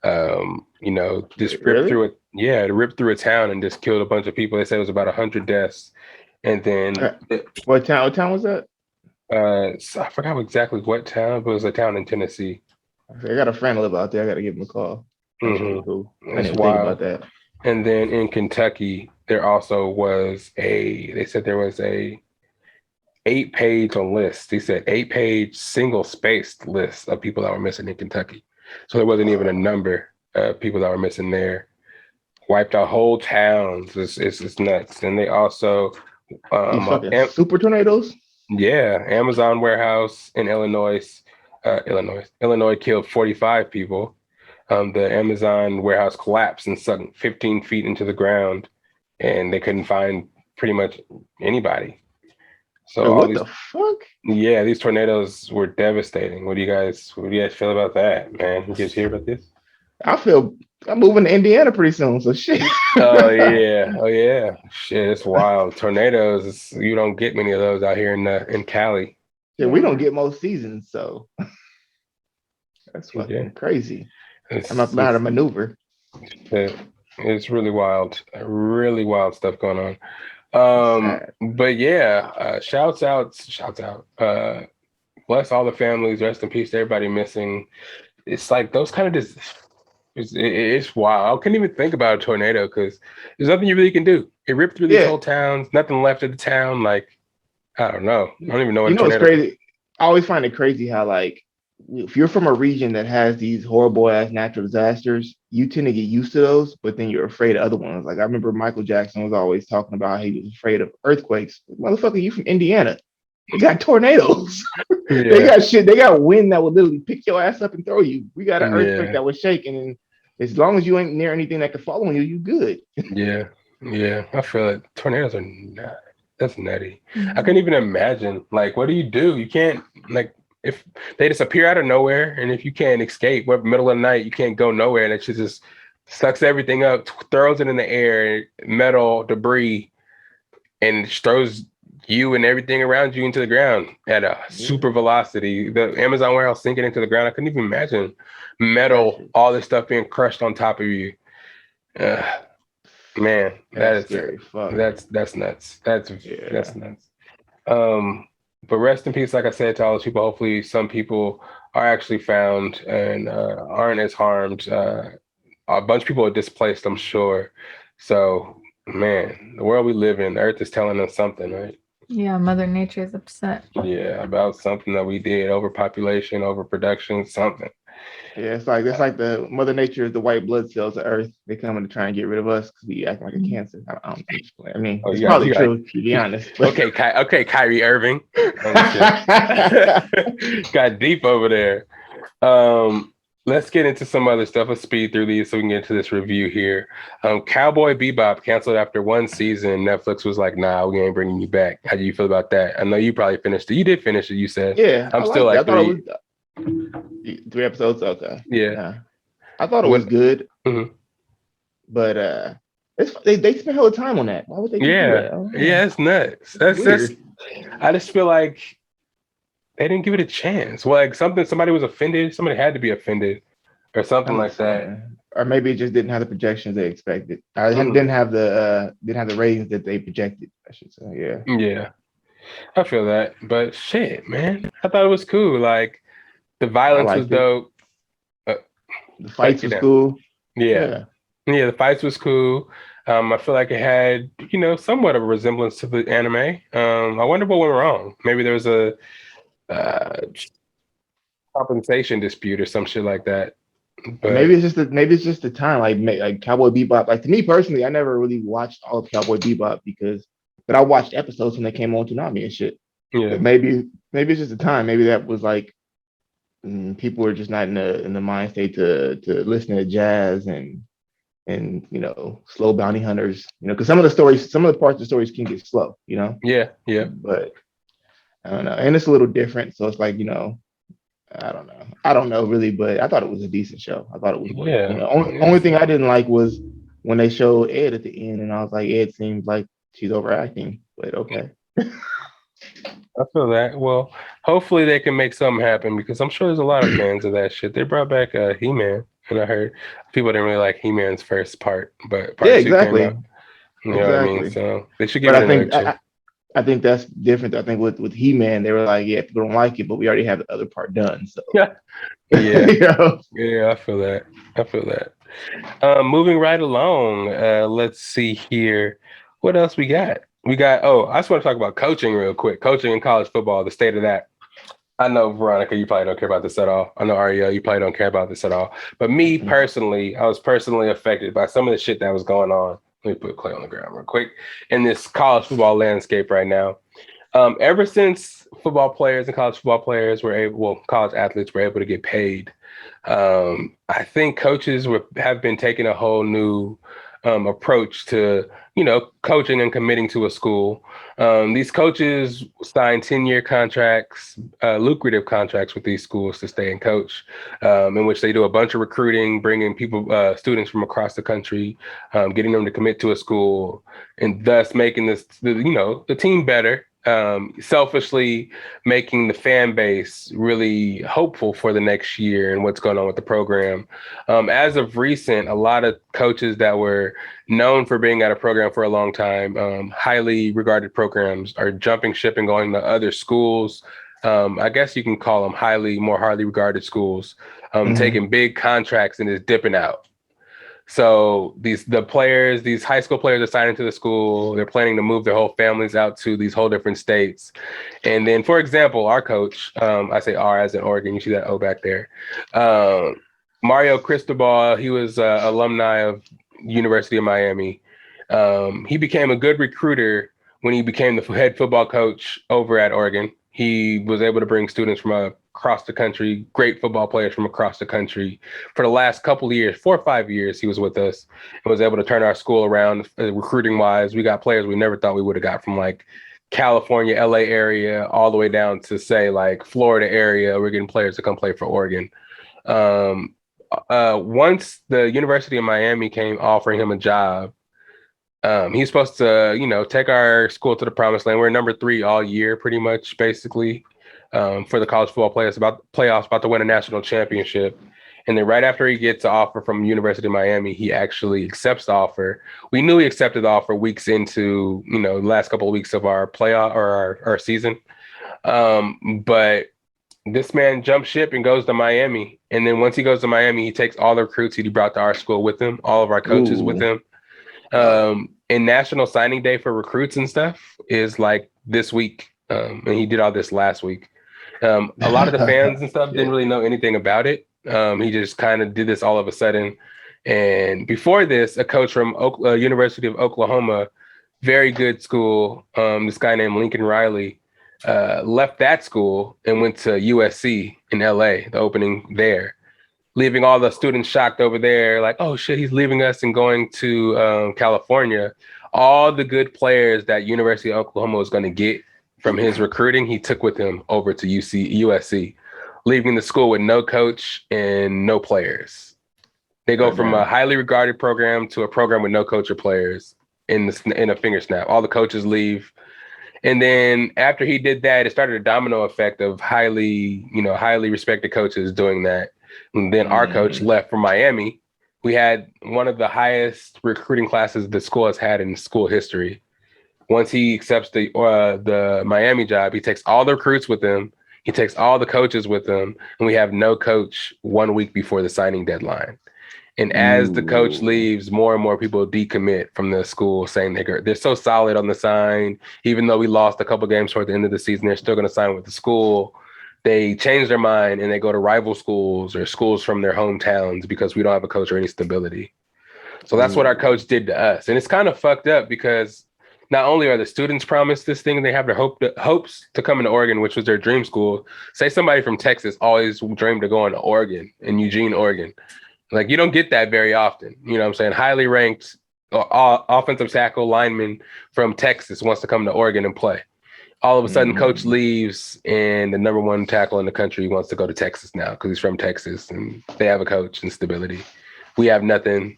Just ripped through it. Yeah, it ripped through a town and just killed a bunch of people. They said it was about 100 deaths. And then what town was that? So I forgot exactly what town, but it was a town in Tennessee. I got a friend live out there. I got to give him a call. That's really cool. I didn't think about that. And then in Kentucky, there also was they said there was a 8-page list. He said 8-page single-spaced list of people that were missing in Kentucky. So there wasn't even a number of people that were missing there. Wiped out whole towns. It's nuts. And they also super tornadoes. Yeah, Amazon warehouse in Illinois killed 45 people. The Amazon warehouse collapsed and sunk 15 feet into the ground, and they couldn't find pretty much anybody. So what the fuck? Yeah, these tornadoes were devastating. What do you guys feel about that, man? You guys hear about this? I'm moving to Indiana pretty soon, so shit. Oh yeah. Shit, it's wild. Tornadoes, you don't get many of those out here in Cali. Yeah, we don't get most seasons, so that's fucking crazy. I'm not how to maneuver. It's really wild stuff going on. But yeah, shouts out. Bless all the families. Rest in peace to everybody missing. It's like those kind of just. It's wild. I couldn't even think about a tornado because there's nothing you really can do. It ripped through these whole towns. Nothing left of the town. Like, I don't know. I don't even know what tornado. It's crazy. I always find it crazy how, like, if you're from a region that has these horrible ass natural disasters, you tend to get used to those, but then you're afraid of other ones. Like, I remember Michael Jackson was always talking about how he was afraid of earthquakes. Motherfucker, you from Indiana? They got tornadoes. Yeah. They got shit. They got wind that would literally pick your ass up and throw you. We got an earthquake that was shaking, and as long as you ain't near anything that could fall on you, you good. Yeah. I feel it. Tornadoes are that's nutty. I couldn't even imagine. Like, what do? You can't, like, if they just appear out of nowhere, and if you can't escape, middle of the night, you can't go nowhere, and it just sucks everything up, throws it in the air, metal, debris, and throws you and everything around you into the ground at a super velocity. The Amazon warehouse sinking into the ground. I couldn't even imagine metal, all this stuff being crushed on top of you. Man, that's scary. That's nuts. That's nuts. But rest in peace, like I said, to all those people. Hopefully some people are actually found and aren't as harmed. A bunch of people are displaced, I'm sure. So, man, the world we live in, the earth is telling us something, right? Yeah, Mother Nature is upset. Yeah, about something that we did, overpopulation, overproduction, something. Yeah, it's like the Mother Nature is the white blood cells of Earth. They coming to try and get rid of us because we act like a cancer. I don't explain. I mean, it's probably true, to be honest. But... Okay, Kyrie Irving. Got deep over there. Let's get into some other stuff. Let's speed through these so we can get into this review here. Cowboy Bebop canceled after one season. Netflix was like, nah, we ain't bringing you back. How do you feel about that? I know you probably finished it. You did finish it, you said. Yeah. I'm still like 3. 3 episodes? Okay. Yeah. I thought it was good. Mm-hmm. But they spent a hell of time on that. Why would they do that? Yeah, it's nuts. That's I just feel like they didn't give it a chance. Well, like somebody was offended. Somebody had to be offended, or something like that. Or maybe it just didn't have the projections they expected. Didn't have the ratings that they projected, I should say. Yeah. Yeah, I feel that. But shit, man, I thought it was cool. Like the violence was dope. The fights was cool. Yeah, the fights was cool. I feel like it had, somewhat of a resemblance to the anime. I wonder what went wrong. Maybe there was a compensation dispute or some shit like that. But maybe it's just the time. Like Cowboy Bebop. Like, to me personally, I never really watched all of Cowboy Bebop but I watched episodes when they came on Toonami and shit. Yeah. But maybe it's just the time. Maybe that was like people were just not in the mind state to listen to jazz and slow bounty hunters. Because some of the parts of the stories can get slow. Yeah. But I don't know. And it's a little different. So it's like, I don't know. I don't know really, but I thought it was a decent show. I thought it was only thing I didn't like was when they showed Ed at the end, and I was like, Ed seems like she's overacting, but okay. I feel that. Well, hopefully they can make something happen because I'm sure there's a lot of fans of that shit. They brought back He-Man, and I heard people didn't really like He-Man's first part, but Yeah, part two came exactly. out. You know what I mean? Exactly. So they should give But it I another think chance. I think that's different. I think with He-Man, they were like, yeah, people don't like it, but we already have the other part done. So Yeah. you know? Yeah, I feel that. I feel that. Moving right along, let's see here. What else we got? I just want to talk about coaching real quick. Coaching in college football, the state of that. I know, Veronica, you probably don't care about this at all. I know, Ariel, you probably don't care about this at all. But me personally, I was personally affected by some of the shit that was going on. Let me put Clay on the ground real quick. In this college football landscape right now. Ever since football players and college football players college athletes were able to get paid, I think coaches have been taking a whole new approach to, coaching and committing to a school. These coaches sign 10-year contracts, lucrative contracts with these schools to stay and coach, in which they do a bunch of recruiting, bringing students from across the country, getting them to commit to a school, and thus making the team better. Selfishly making the fan base really hopeful for the next year and what's going on with the program. As of recent, a lot of coaches that were known for being at a program for a long time, highly regarded programs, are jumping ship and going to other schools. I guess you can call them more highly regarded schools, taking big contracts and just dipping out. So these high school players are signing to the school. They're planning to move their whole families out to these whole different states. And then, for example, our coach, I say R as in Oregon, you see that O back there. Mario Cristobal, he was alumni of University of Miami. He became a good recruiter when he became the head football coach over at Oregon. He was able to bring students from across the country, great football players from across the country. For the last couple of years, 4 or 5 years, he was with us and was able to turn our school around recruiting wise. We got players we never thought we would have got from like California, LA area, all the way down to say like Florida area. We're getting players to come play for Oregon. Once the University of Miami came offering him a job, he's supposed to, take our school to the promised land. We're number 3 all year, pretty much, basically, for the college football playoffs, about to win a national championship. And then right after he gets an offer from University of Miami, he actually accepts the offer. We knew he accepted the offer weeks into, the last couple of weeks of our playoff or our season. But this man jumps ship and goes to Miami. And then once he goes to Miami, he takes all the recruits he brought to our school with him, all of our coaches with him. And National Signing Day for recruits and stuff is like this week. And he did all this last week. A lot of the fans and stuff didn't really know anything about it. He just kind of did this all of a sudden. And before this, a coach from University of Oklahoma, very good school, this guy named Lincoln Riley, left that school and went to USC in LA, the opening there, leaving all the students shocked over there, like, oh shit, he's leaving us and going to California. All the good players that University of Oklahoma was going to get from his recruiting, he took with him over to USC, leaving the school with no coach and no players. They go from a highly regarded program to a program with no coach or players in a finger snap. All the coaches leave. And then after he did that, it started a domino effect of highly respected coaches doing that. And then our coach left for Miami. We had one of the highest recruiting classes the school has had in school history. Once he accepts the Miami job, he takes all the recruits with him. He takes all the coaches with him. And we have no coach 1 week before the signing deadline. And as the coach leaves, more and more people decommit from the school, saying they're so solid on the sign. Even though we lost a couple games toward the end of the season, they're still going to sign with the school. They change their mind and they go to rival schools or schools from their hometowns because we don't have a coach or any stability. So that's what our coach did to us. And it's kind of fucked up because not only are the students promised this thing and they have their hopes to come into Oregon, which was their dream school. Say somebody from Texas always dreamed of going to Oregon, in Eugene, Oregon. Like, you don't get that very often. You know what I'm saying? Highly ranked offensive tackle lineman from Texas wants to come to Oregon and play. All of a sudden, coach leaves and the number 1 tackle in the country wants to go to Texas now because he's from Texas and they have a coach and stability. We have nothing.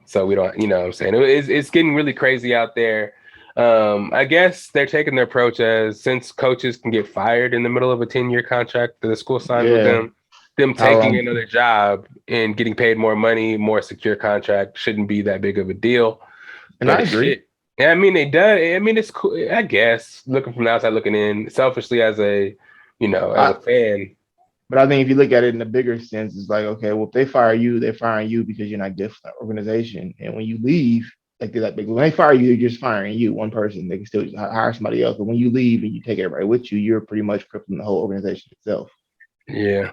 So we don't, you know what I'm saying? It's getting really crazy out there. I guess they're taking the approach as since coaches can get fired in the middle of a 10-year contract that the school signs with them taking another job and getting paid more money, more secure contract shouldn't be that big of a deal. And I agree. Yeah, I mean, it's cool. I guess looking from the outside looking in, selfishly as a fan. But I think if you look at it in the bigger sense, it's like, okay, well, if they fire you, they're firing you because you're not good for that organization. And when you leave, like they're that big. When they fire you, they're just firing you, one person. They can still hire somebody else. But when you leave and you take everybody with you, you're pretty much crippling the whole organization itself. Yeah.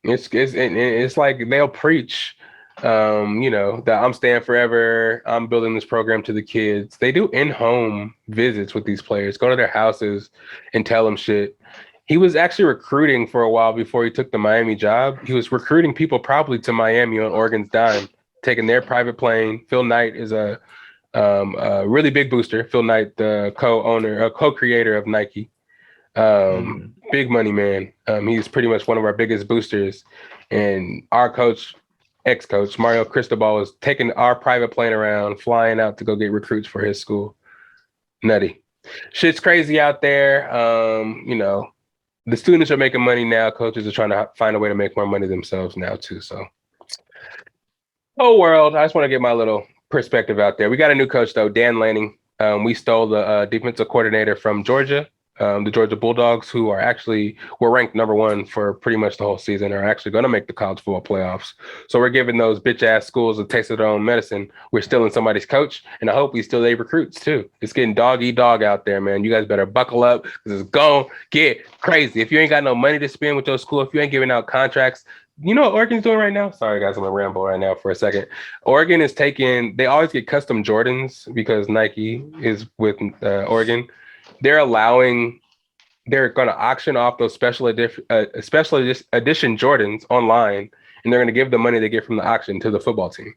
It's like they'll preach, that I'm staying forever. I'm building this program to the kids. They do in-home visits with these players, go to their houses and tell them shit. He was actually recruiting for a while before he took the Miami job. He was recruiting people probably to Miami on Oregon's dime, taking their private plane. Phil Knight is a really big booster. Phil Knight, the co-creator of Nike. Big money man. He's pretty much one of our biggest boosters. And our ex-coach, Mario Cristobal, was taking our private plane around, flying out to go get recruits for his school. Nutty. Shit's crazy out there. The students are making money now. Coaches are trying to find a way to make more money themselves now too. So, world, I just want to get my little perspective out there. We got a new coach though, Dan Lanning. We stole the defensive coordinator from Georgia. The Georgia Bulldogs, who were ranked number 1 for pretty much the whole season, are actually going to make the college football playoffs. So we're giving those bitch ass schools a taste of their own medicine. We're stealing somebody's coach, and I hope we steal their recruits too. It's getting dog eat dog out there, man. You guys better buckle up because it's going to get crazy. If you ain't got no money to spend with your school, if you ain't giving out contracts, you know what Oregon's doing right now? Sorry, guys, I'm going to ramble right now for a second. Oregon is they always get custom Jordans because Nike is with Oregon. They're going to auction off those special edition Jordans online, and they're going to give the money they get from the auction to the football team.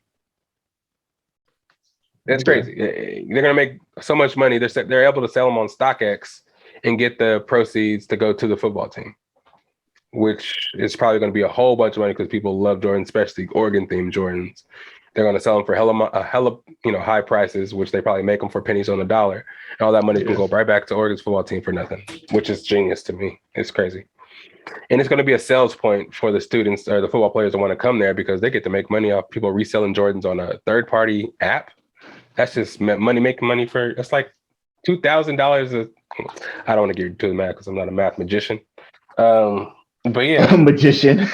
That's crazy. They're going to make so much money. They're able to sell them on StockX and get the proceeds to go to the football team, which is probably going to be a whole bunch of money because people love Jordans, especially Oregon-themed Jordans. They're going to sell them for hella high prices, which they probably make them for pennies on the dollar. And all that money can go right back to Oregon's football team for nothing, which is genius to me. It's crazy. And it's going to be a sales point for the students or the football players that want to come there because they get to make money off people reselling Jordans on a third-party app. That's just making money for, it's like $2,000. I don't want to get into the math because I'm not a math magician. But yeah. Magician.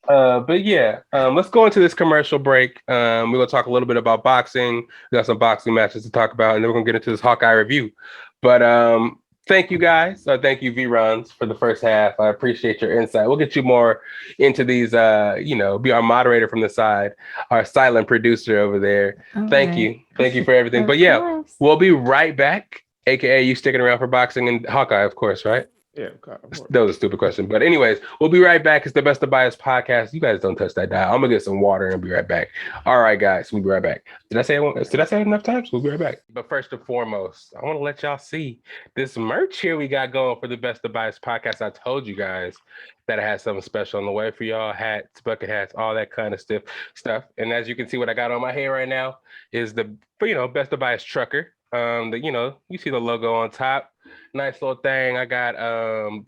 Let's go into this commercial break. We're going to talk a little bit about boxing. We got some boxing matches to talk about, and then we're going to get into this Hawkeye review. But thank you guys. Thank you, V-Ronz, for the first half. I appreciate your insight. We'll get you more into these, be our moderator from the side, our silent producer over there. Thank you. Thank you for everything. But yeah, we'll be right back, AKA you sticking around for boxing and Hawkeye, of course, right? Yeah, that was a stupid question. But anyways, we'll be right back. It's the Best of Bias podcast. You guys don't touch that dial. I'm going to get some water and I'll be right back. All right, guys, we'll be right back. Did I say it enough times? We'll be right back. But first and foremost, I want to let y'all see this merch here we got going for the Best of Bias podcast. I told you guys that I had something special on the way for y'all. Hats, bucket hats, all that kind of stuff. And as you can see, what I got on my head right now is the, Best of Bias trucker. You see the logo on top. Nice little thing. I got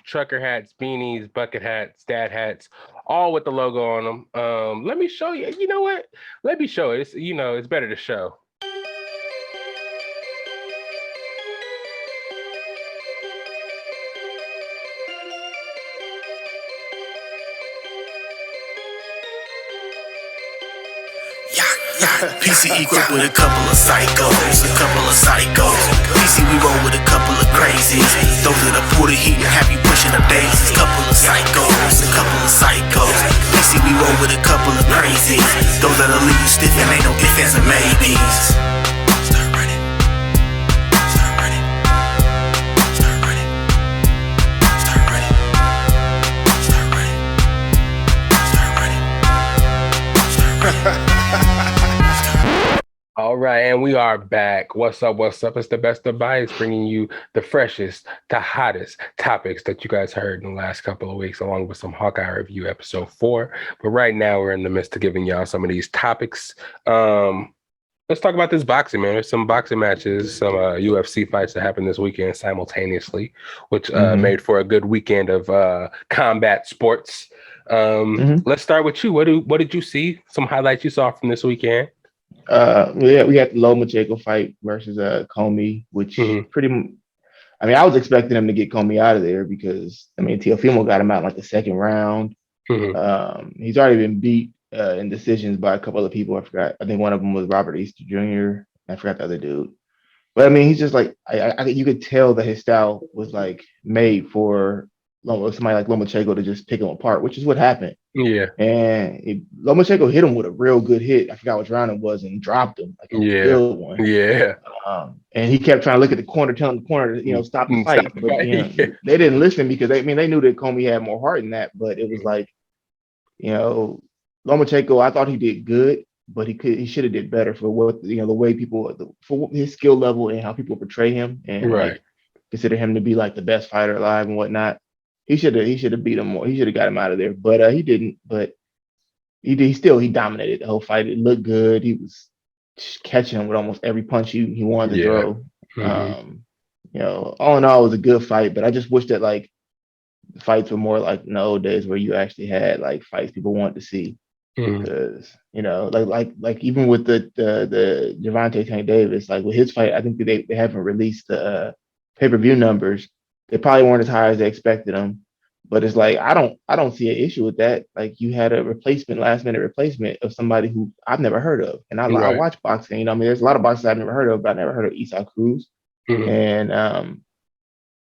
trucker hats, beanies, bucket hats, dad hats, all with the logo on them. Let me show you. You know what? Let me show it. It's better to show. PC equipped with a couple of psychos, PC we roll with a couple of crazies. Those that pull the heat and have you pushing the bases. Couple of psychos. PC we roll with a couple of crazies. Those that'll leave you stiff and ain't no ifs, ands, or maybes. All right, and we are back. What's up? It's the Best of Bias, bringing you the freshest, the hottest topics that you guys heard in the last couple of weeks, along with some Hawkeye review episode 4. But right now, we're in the midst of giving y'all some of these topics. Let's talk about this boxing, man. There's some boxing matches, some UFC fights that happened this weekend simultaneously, which made for a good weekend of combat sports. Let's start with you. What did you see? Some highlights you saw from this weekend? Yeah, we got the Lomachenko fight versus Comey, which I mean, I was expecting him to get Comey out of there because I mean, Teofimo got him out in like the second round. He's already been beat in decisions by a couple of people. I forgot. I think one of them was Robert Easter Jr. I forgot the other dude. But I mean, he's just like you could tell that his style was like made for somebody like Lomachenko to just pick him apart, which is what happened. Yeah. And Lomachenko hit him with a real good hit. I forgot which round it was, and dropped him. Like a good one. Yeah. And he kept trying to look at the corner, telling the corner, stop the fight. But they didn't listen because they knew that Comey had more heart in that. But it was like, Lomachenko, I thought he did good, but he should have did better for what the way people for his skill level and how people portray him and like, consider him to be like the best fighter alive and whatnot. He should have beat him more. He should have got him out of there, but he didn't. But he dominated the whole fight. It looked good. He was catching him with almost every punch he wanted to throw. All in all, it was a good fight. But I just wish that like the fights were more like in the old days where you actually had like fights people wanted to see. Because like even with the Gervonta Tank Davis, like with his fight, I think they haven't released the pay-per-view numbers. They probably weren't as high as they expected them, but it's like I don't see an issue with that. Like you had a last minute replacement of somebody who I've never heard of, and I watch boxing. I mean, there's a lot of boxers I've never heard of, but I never heard of Isaac Cruz, and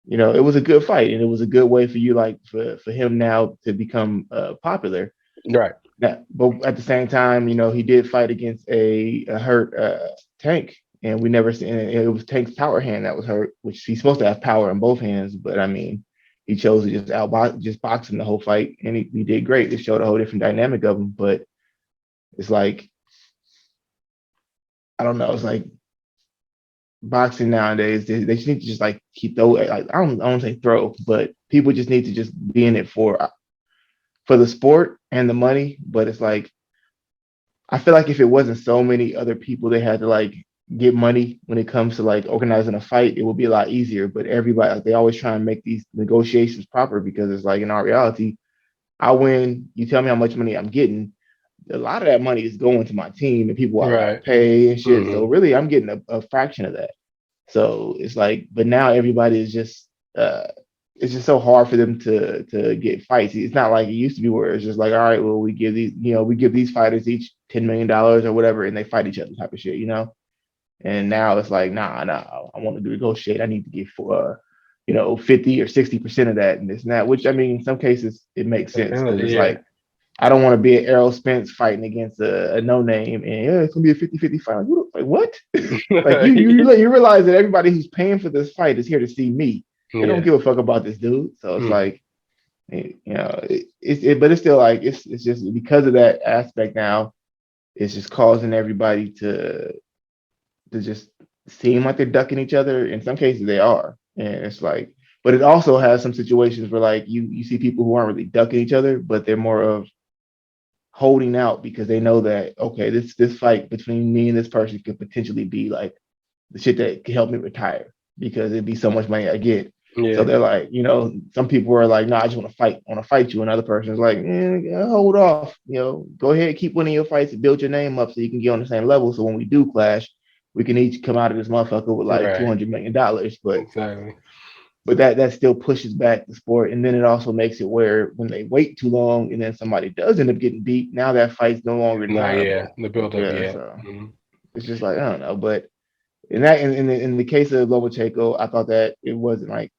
it was a good fight, and it was a good way for you like for him now to become popular, right? But at the same time, he did fight against a hurt Tank. And we never seen it. It was Tank's power hand that was hurt, which he's supposed to have power in both hands. But I mean, he chose to just box him the whole fight, and he did great. It showed a whole different dynamic of him. But it's like, I don't know. It's like boxing nowadays. They just need to just like keep those. Like, I don't say throw, but people just need to just be in it for the sport and the money. But it's like, I feel like if it wasn't so many other people, they had to like get money when it comes to like organizing a fight, it would be a lot easier. But everybody, like, they always try and make these negotiations proper because it's like in our reality, I win, you tell me how much money I'm getting. A lot of that money is going to my team and people I pay and shit. So really, I'm getting a fraction of that. So it's like, but now everybody is just, it's just so hard for them to get fights. It's not like it used to be where it's just like, all right, well, we give these fighters each $10 million or whatever, and they fight each other type of shit, And now it's like, nah, I want to negotiate. I need to get 50 or 60% of that and this and that, which I mean, in some cases it makes sense. It's like, I don't want to be an Errol Spence fighting against a no name and it's gonna be a 50-50 fight. Like what? Like you realize that everybody who's paying for this fight is here to see me. They don't give a fuck about this dude. So it's like, but it's still like it's just because of that aspect now, it's just causing everybody to just seem like they're ducking each other. In some cases they are. And it's like, but it also has some situations where like you see people who aren't really ducking each other, but they're more of holding out because they know that, okay, this fight between me and this person could potentially be like the shit that could help me retire because it'd be so much money I get. Yeah. So they're like, some people are like, no, I just want to fight you. Another person is like, hold off, go ahead, keep winning your fights and build your name up so you can get on the same level. So when we do clash, we can each come out of this motherfucker with like $200 million. But exactly. But that still pushes back the sport. And then it also makes it where when they wait too long and then somebody does end up getting beat, now that fight's no longer desirable. The build up, So it's just like, I don't know. But in the case of Lomachenko, I thought that it wasn't like,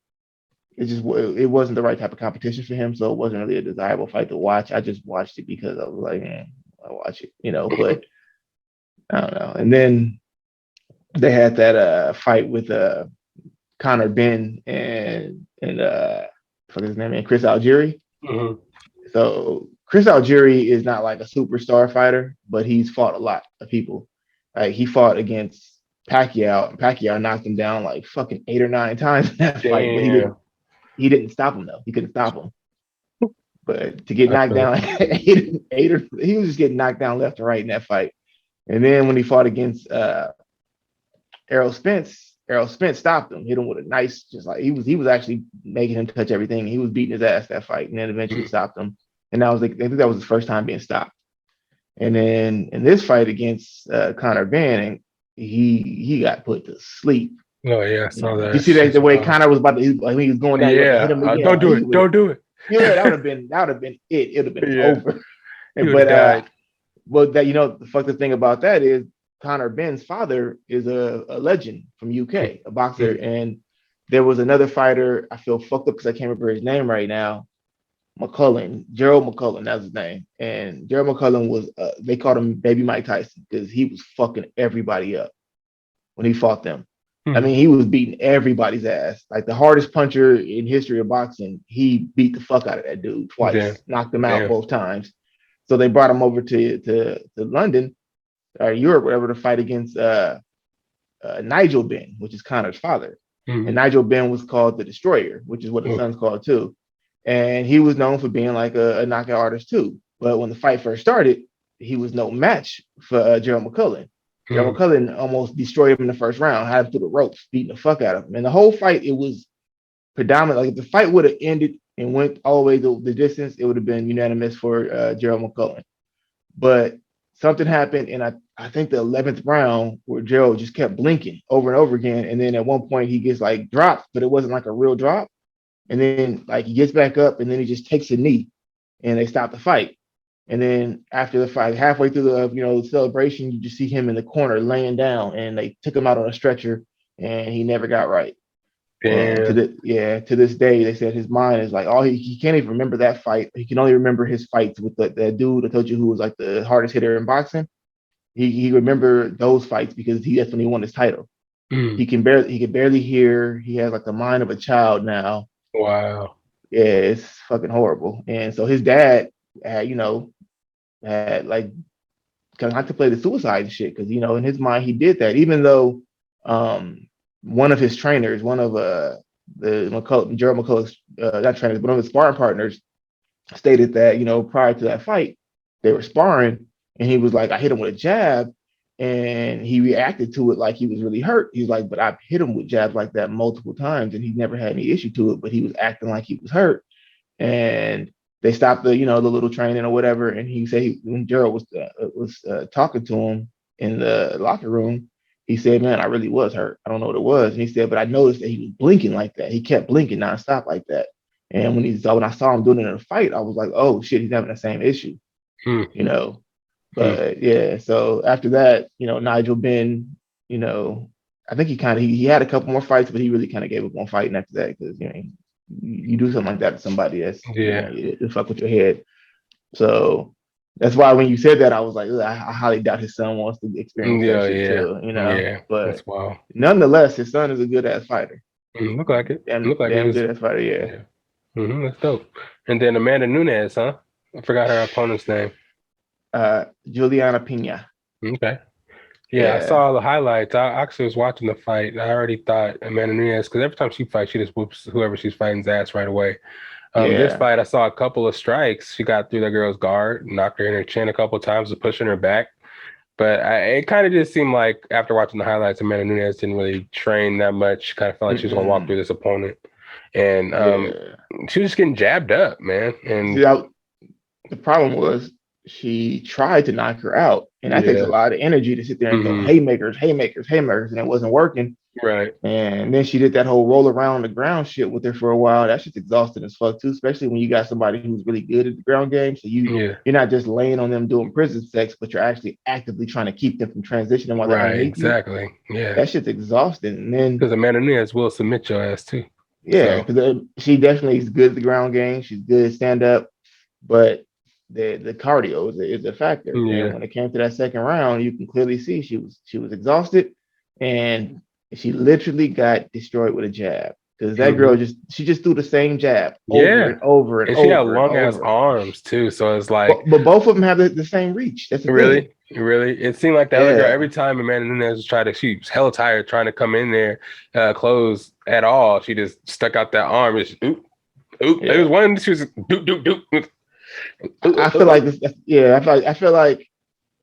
it wasn't the right type of competition for him. So it wasn't really a desirable fight to watch. I just watched it because I was like, I watch it, but I don't know. And then they had that fight with Conor Benn and fuck his name, and Chris Algieri. So Chris Algieri is not like a superstar fighter, but he's fought a lot of people. Like he fought against Pacquiao, and Pacquiao knocked him down like fucking 8 or 9 times in that fight. But he didn't stop him though. He couldn't stop him. But to get knocked down like 8 or he was just getting knocked down left and right in that fight. And then when he fought against Errol Spence stopped him, hit him with a nice, just like he was actually making him touch everything. He was beating his ass that fight, and then eventually stopped him. And that was I think that was his first time being stopped. And then in this fight against Conor Benn, he got put to sleep. Oh yeah, I saw that. You see that the way Conor was about to, he was going down. Yeah, hit him again. Don't do it. Yeah, that would have been it. It would have been over. But that the fucked thing about that is Conor Benn's father is a legend from UK, a boxer, and there was another fighter. I feel fucked up because I can't remember his name right now. Gerald McCullough, that's his name. And Gerald McCullough was they called him Baby Mike Tyson because he was fucking everybody up when he fought them. I mean, he was beating everybody's ass. Like the hardest puncher in history of boxing, he beat the fuck out of that dude twice, knocked him out both times. So they brought him over to London or Europe, whatever, to fight against Nigel Benn, which is Conor's father. And Nigel Benn was called the Destroyer, which is what his son's called too. And he was known for being like a knockout artist too. But when the fight first started, he was no match for Gerald McCullough. Gerald McCullough almost destroyed him in the first round, had him through the ropes, beating the fuck out of him. And the whole fight, it was predominant. Like if the fight would have ended and went all the way the distance, it would have been unanimous for Gerald McCullough. But something happened, and I think the 11th round where Gerald just kept blinking over and over again. And then at one point he gets like dropped, but it wasn't like a real drop. And then like he gets back up and then he just takes a knee and they stop the fight. And then after the fight, halfway through the celebration, you just see him in the corner laying down, and they took him out on a stretcher, and he never got right. And to this day, they said his mind is like he can't even remember that fight. He can only remember his fights with that dude I told you who was like the hardest hitter in boxing. He remembered those fights because that's when he won his title. He can barely hear. He has like the mind of a child now. Wow. Yeah, it's fucking horrible. And so his dad had like contemplated suicide and shit because in his mind he did that, even though one of his trainers, one of Gerald McCullough's not trainers, but one of his sparring partners stated that prior to that fight they were sparring and he was like, I hit him with a jab, and he reacted to it like he was really hurt. He was like, but I've hit him with jabs like that multiple times and he never had any issue to it, but he was acting like he was hurt. And they stopped the little training or whatever, and he said when Gerald was talking to him in the locker room, he said, "Man, I really was hurt. I don't know what it was." And he said, "But I noticed that he was blinking like that. He kept blinking nonstop like that. And when I saw him doing it in a fight, I was like, oh shit, he's having the same issue, But yeah, so after that, Nigel Benn, I think he had a couple more fights, but he really kind of gave up on fighting after that because you do something like that to somebody that's you fuck with your head. So that's why when you said that, I was like, I highly doubt his son wants to experience that shit too, But that's wild. Nonetheless, his son is a good ass fighter. Look like it. Look like he was a good ass fighter. Yeah. That's dope. And then Amanda Nunes, huh? I forgot her opponent's name. Juliana Pena. Okay. Yeah, I saw the highlights. I actually was watching the fight. I already thought Amanda Nunes, because every time she fights, she just whoops whoever she's fighting's ass right away. This fight, I saw a couple of strikes. She got through the girl's guard, knocked her in her chin a couple of times, was pushing her back. But it kind of just seemed like after watching the highlights, Amanda Nunes didn't really train that much. Kind of felt like she was going to walk through this opponent. And she was just getting jabbed up, man. And the problem was she tried to knock her out. And that takes a lot of energy to sit there and go haymakers, and it wasn't working. Right. And then she did that whole roll around the ground shit with her for a while. That shit's exhausting as fuck too, especially when you got somebody who's really good at the ground game. So you're not just laying on them doing prison sex, but you're actually actively trying to keep them from transitioning while they're underneath you. Exactly. Yeah. That shit's exhausting. And then because Amanda Nunes will submit your ass too. Yeah, because she definitely is good at the ground game. She's good at stand up, but the cardio is a factor. Yeah. And when it came to that second round, you can clearly see she was exhausted, and she literally got destroyed with a jab. Because that girl she just threw the same jab over and over and over. And she had long ass arms too, so it's like. But both of them have the same reach. That's the really. thing. Really, it seemed like the other girl every time Amanda Nunes was trying to. She was hella tired trying to come in there, close at all. She just stuck out that arm. Just oop. There was one. She was doop. I feel like this. Yeah, I feel like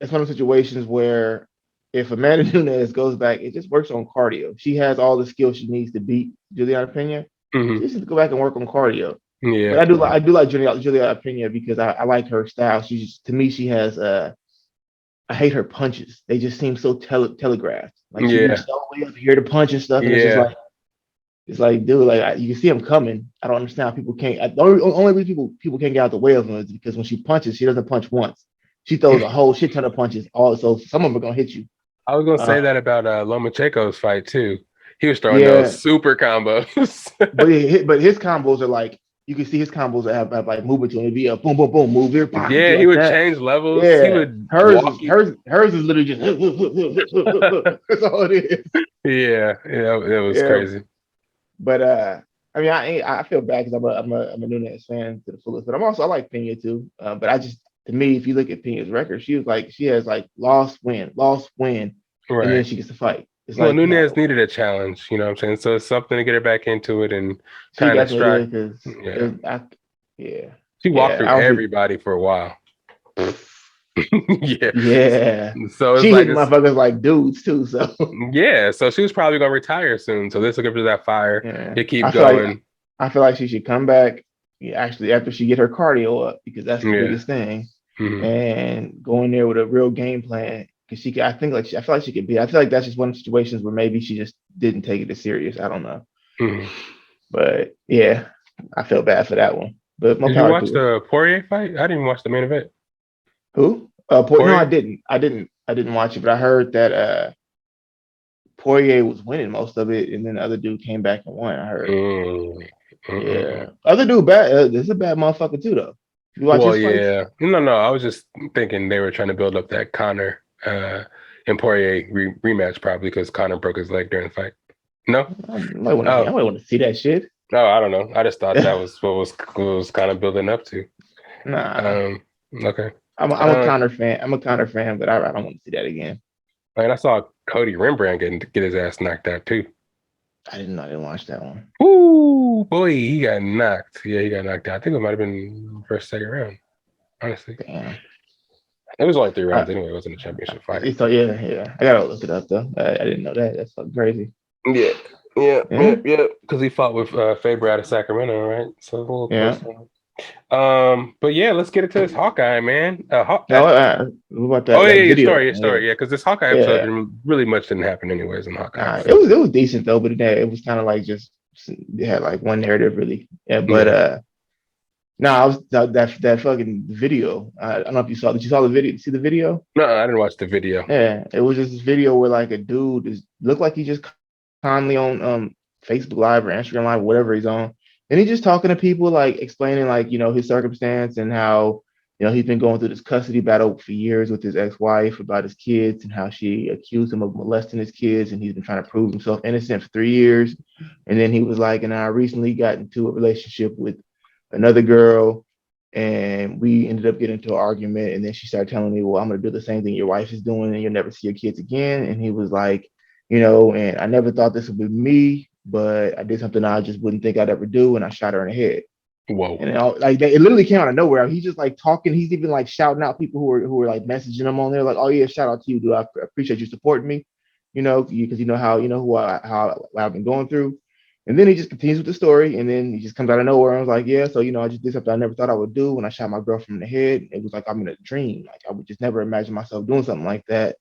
it's one of those situations where if Amanda Nunes goes back, it just works on cardio. She has all the skills she needs to beat Juliana Pena. She needs to go back and work on cardio. Yeah, but I do like Juliana Pena because I like her style. To me, she has I hate her punches. They just seem so telegraphed. Like she reaches all the way up here to punch and stuff, and it's like, dude, like you can see them coming. I don't understand how people can't. The only reason people can't get out the way of them is because when she punches, she doesn't punch once. She throws a whole shit ton of punches. So some of them are gonna hit you. I was gonna say that about Lomachenko's fight too. He was throwing those super combos. but his combos are like, you can see his combos have like movement to it. It'd be a boom, boom, boom, move here. Bam, he like would change levels. Yeah. He would hers is literally just that's all it is. Yeah, it was crazy. But I mean, I feel bad because I'm a Nunes fan to the fullest. But I like Pena too. But to me, if you look at Pena's record, she has like lost, win, right. And then she gets to fight. It's Nunes needed a challenge, you know what I'm saying? So it's something to get her back into it and kind of strike. She walked through everybody for a while. Yeah. So it's she hit motherfuckers like dudes too. So so she was probably gonna retire soon. So this will give her that fire to keep going. I feel like she should come back. Actually, after she get her cardio up, because that's the biggest thing, and go in there with a real game plan. Because I feel like she could be. I feel like that's just one of the situations where maybe she just didn't take it as serious. I don't know. But yeah, I feel bad for that one. But did you watch the Poirier fight? I didn't watch the main event. Who? Poirier? No, I didn't. I didn't watch it, but I heard that Poirier was winning most of it, and then the other dude came back and won. I heard. Yeah, other dude bad. This is a bad motherfucker too, though. You watch his fights? No. I was just thinking they were trying to build up that Conor and Poirier rematch, probably because Conor broke his leg during the fight. No, I might want to see that shit. No, I don't know. I just thought that was what was kind of building up to. Nah. Okay. I'm a Conor fan. I'm a Conor fan, but I don't want to see that again. And I saw Cody Rembrandt get his ass knocked out too. I didn't watch that one. Ooh, boy, he got knocked. Yeah, he got knocked out. I think it might have been first, second round. Honestly. Damn. It was only 3 rounds anyway. It wasn't a championship fight. So yeah. I gotta look it up though. I didn't know that. That's fucking crazy. Yeah. Because he fought with Faber out of Sacramento, right? So a little personal. But yeah, let's get into this Hawkeye, man. What about that? Your story. Yeah, because this Hawkeye episode really much didn't happen anyways in Hawkeye. It was decent though, but it was kind of like just it had like one narrative really. Yeah, but I was that fucking video. I don't know if you saw. Did you saw the video? See the video? No, I didn't watch the video. Yeah, it was just this video where like a dude looked like he just constantly on Facebook Live or Instagram Live, whatever he's on. And he's just talking to people, like explaining, like, his circumstance and how, he's been going through this custody battle for years with his ex-wife about his kids and how she accused him of molesting his kids. And he's been trying to prove himself innocent for 3 years. And then he was like, and I recently got into a relationship with another girl and we ended up getting into an argument. And then she started telling me, well, I'm going to do the same thing your wife is doing and you'll never see your kids again. And he was like, and I never thought this would be me. But I did something I just wouldn't think I'd ever do, and I shot her in the head. Whoa! And it literally came out of nowhere. He's just like talking. He's even like shouting out people who were like messaging him on there, like, "Oh yeah, shout out to you, dude. I appreciate you supporting me. Because how I've been going through." And then he just continues with the story, and then he just comes out of nowhere and was like, "Yeah, so I just did something I never thought I would do when I shot my girlfriend in the head. It was like I'm in a dream. Like I would just never imagine myself doing something like that."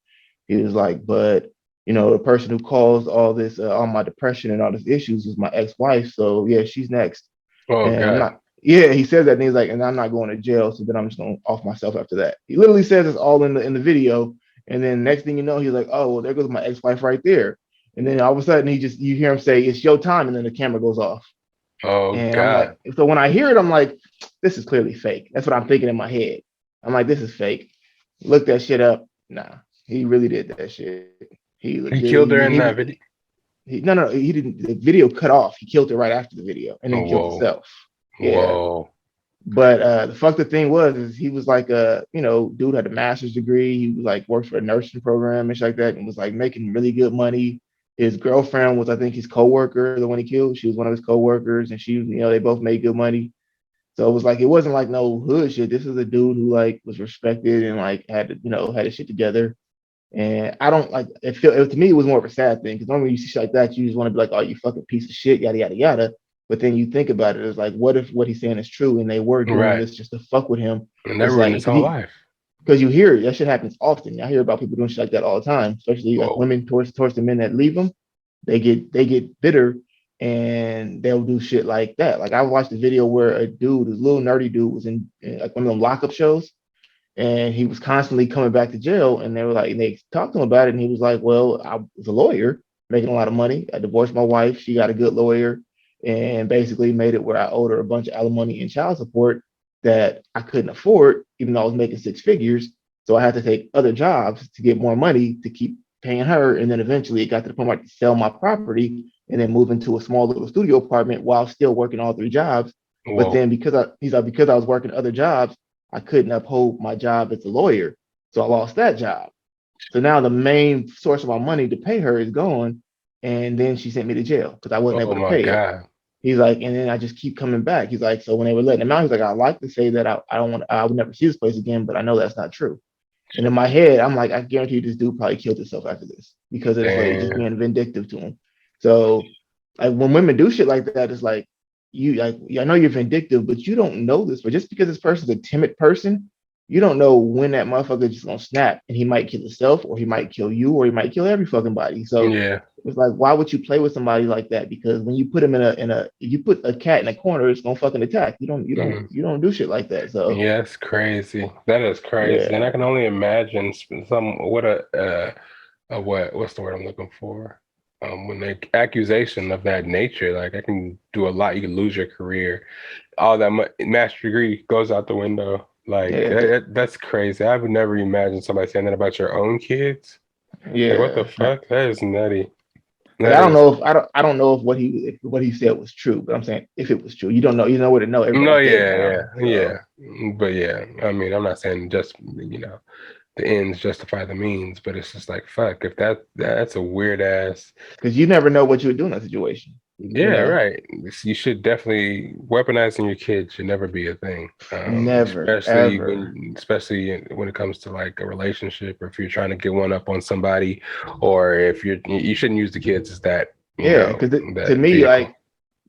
He was like, "But." The person who caused all this, all my depression and all these issues is my ex-wife. So yeah, she's next. Oh, God. He says that and he's like, and I'm not going to jail. So then I'm just going to off myself after that. He literally says it's all in the video. And then next thing you know, he's like, oh, well, there goes my ex-wife right there. And then all of a sudden you hear him say, it's your time. And then the camera goes off. Oh, and God. So when I hear it, I'm like, this is clearly fake. That's what I'm thinking in my head. I'm like, this is fake. Look that shit up. Nah, he really did that shit. He killed her in that video. No, he didn't. The video cut off. He killed her right after the video, and then killed himself. Yeah. Whoa! But the fucked up thing is he was like dude had a master's degree. He was like worked for a nursing program and shit like that, and was like making really good money. His girlfriend was, I think, his coworker, the one he killed. She was one of his coworkers, and she, they both made good money. So it was like, it wasn't like no hood shit. This is a dude who like was respected and like had, you know, had his shit together. And I don't like it. To me, it was more of a sad thing because normally you see shit like that, you just want to be like, "Oh, you fucking piece of shit," yada yada yada. But then you think about it, it's like, what if what he's saying is true and they were doing this just to fuck with him? And never in his whole life. Because you hear that shit happens often. I hear about people doing shit like that all the time, especially like women towards the men that leave them. They get bitter and they'll do shit like that. Like I watched a video where a little nerdy dude, was in like one of them lockup shows, and he was constantly coming back to jail. And they were like, and they talked to him about it, and he was like, "Well, I was a lawyer, making a lot of money. I divorced my wife. She got a good lawyer, and basically made it where I owed her a bunch of alimony and child support that I couldn't afford, even though I was making six figures. So I had to take other jobs to get more money to keep paying her. And then eventually it got to the point where I could sell my property and then move into a small little studio apartment while still working all three jobs. Whoa. But then because I was working other jobs, I couldn't uphold my job as a lawyer. So I lost that job. So now the main source of my money to pay her is gone. And then she sent me to jail because I wasn't able to pay her. He's like, and then I just keep coming back. He's like, so when they were letting him out, he's like, I like to say that I would never see this place again, but I know that's not true. And in my head, I'm like, I guarantee this dude probably killed himself after this because it's like just being vindictive to him. So like when women do shit like that, it's like I know you're vindictive, but you don't know this. But just because this person's a timid person, you don't know when that motherfucker just gonna snap and he might kill himself, or he might kill you, or he might kill every fucking body. So it's like, why would you play with somebody like that? Because when you put him you put a cat in a corner, it's gonna fucking attack. You don't do shit like that. So yeah, it's crazy. That is crazy, and I can only imagine what's the word I'm looking for? When the accusation of that nature, like I can do a lot. You can lose your career. All that master's degree goes out the window. Like that's crazy. I would never imagine somebody saying that about your own kids. Yeah, like, what the fuck? That is nutty. I don't know if what he said was true, but I'm saying if it was true, you don't know. You know what to know. No, yeah. But yeah, I mean, I'm not saying just the ends justify the means, but it's just like fuck. If that's a weird ass. Because you never know what you would do in that situation. Yeah, right. You should definitely weaponizing your kids should never be a thing. Never, especially when it comes to like a relationship, or if you're trying to get one up on somebody, or if you shouldn't use the kids as that. Because to me, vehicle. Like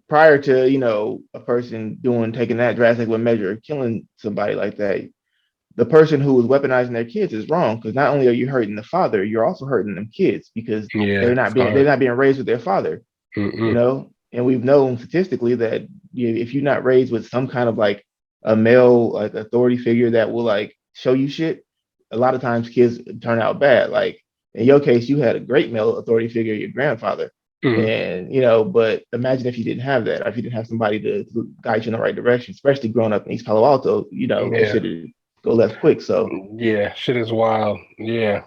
prior to a person taking that drastic a measure of killing somebody like that, the person who is weaponizing their kids is wrong. Because not only are you hurting the father, you're also hurting them kids because they're not being raised with their father. And we've known statistically that if you're not raised with some kind of like a male like authority figure that will like show you shit, a lot of times kids turn out bad. Like in your case, you had a great male authority figure, your grandfather, and but imagine if you didn't have that, or if you didn't have somebody to guide you in the right direction, especially growing up in East Palo Alto, that shit go left quick. So shit is wild. Yeah.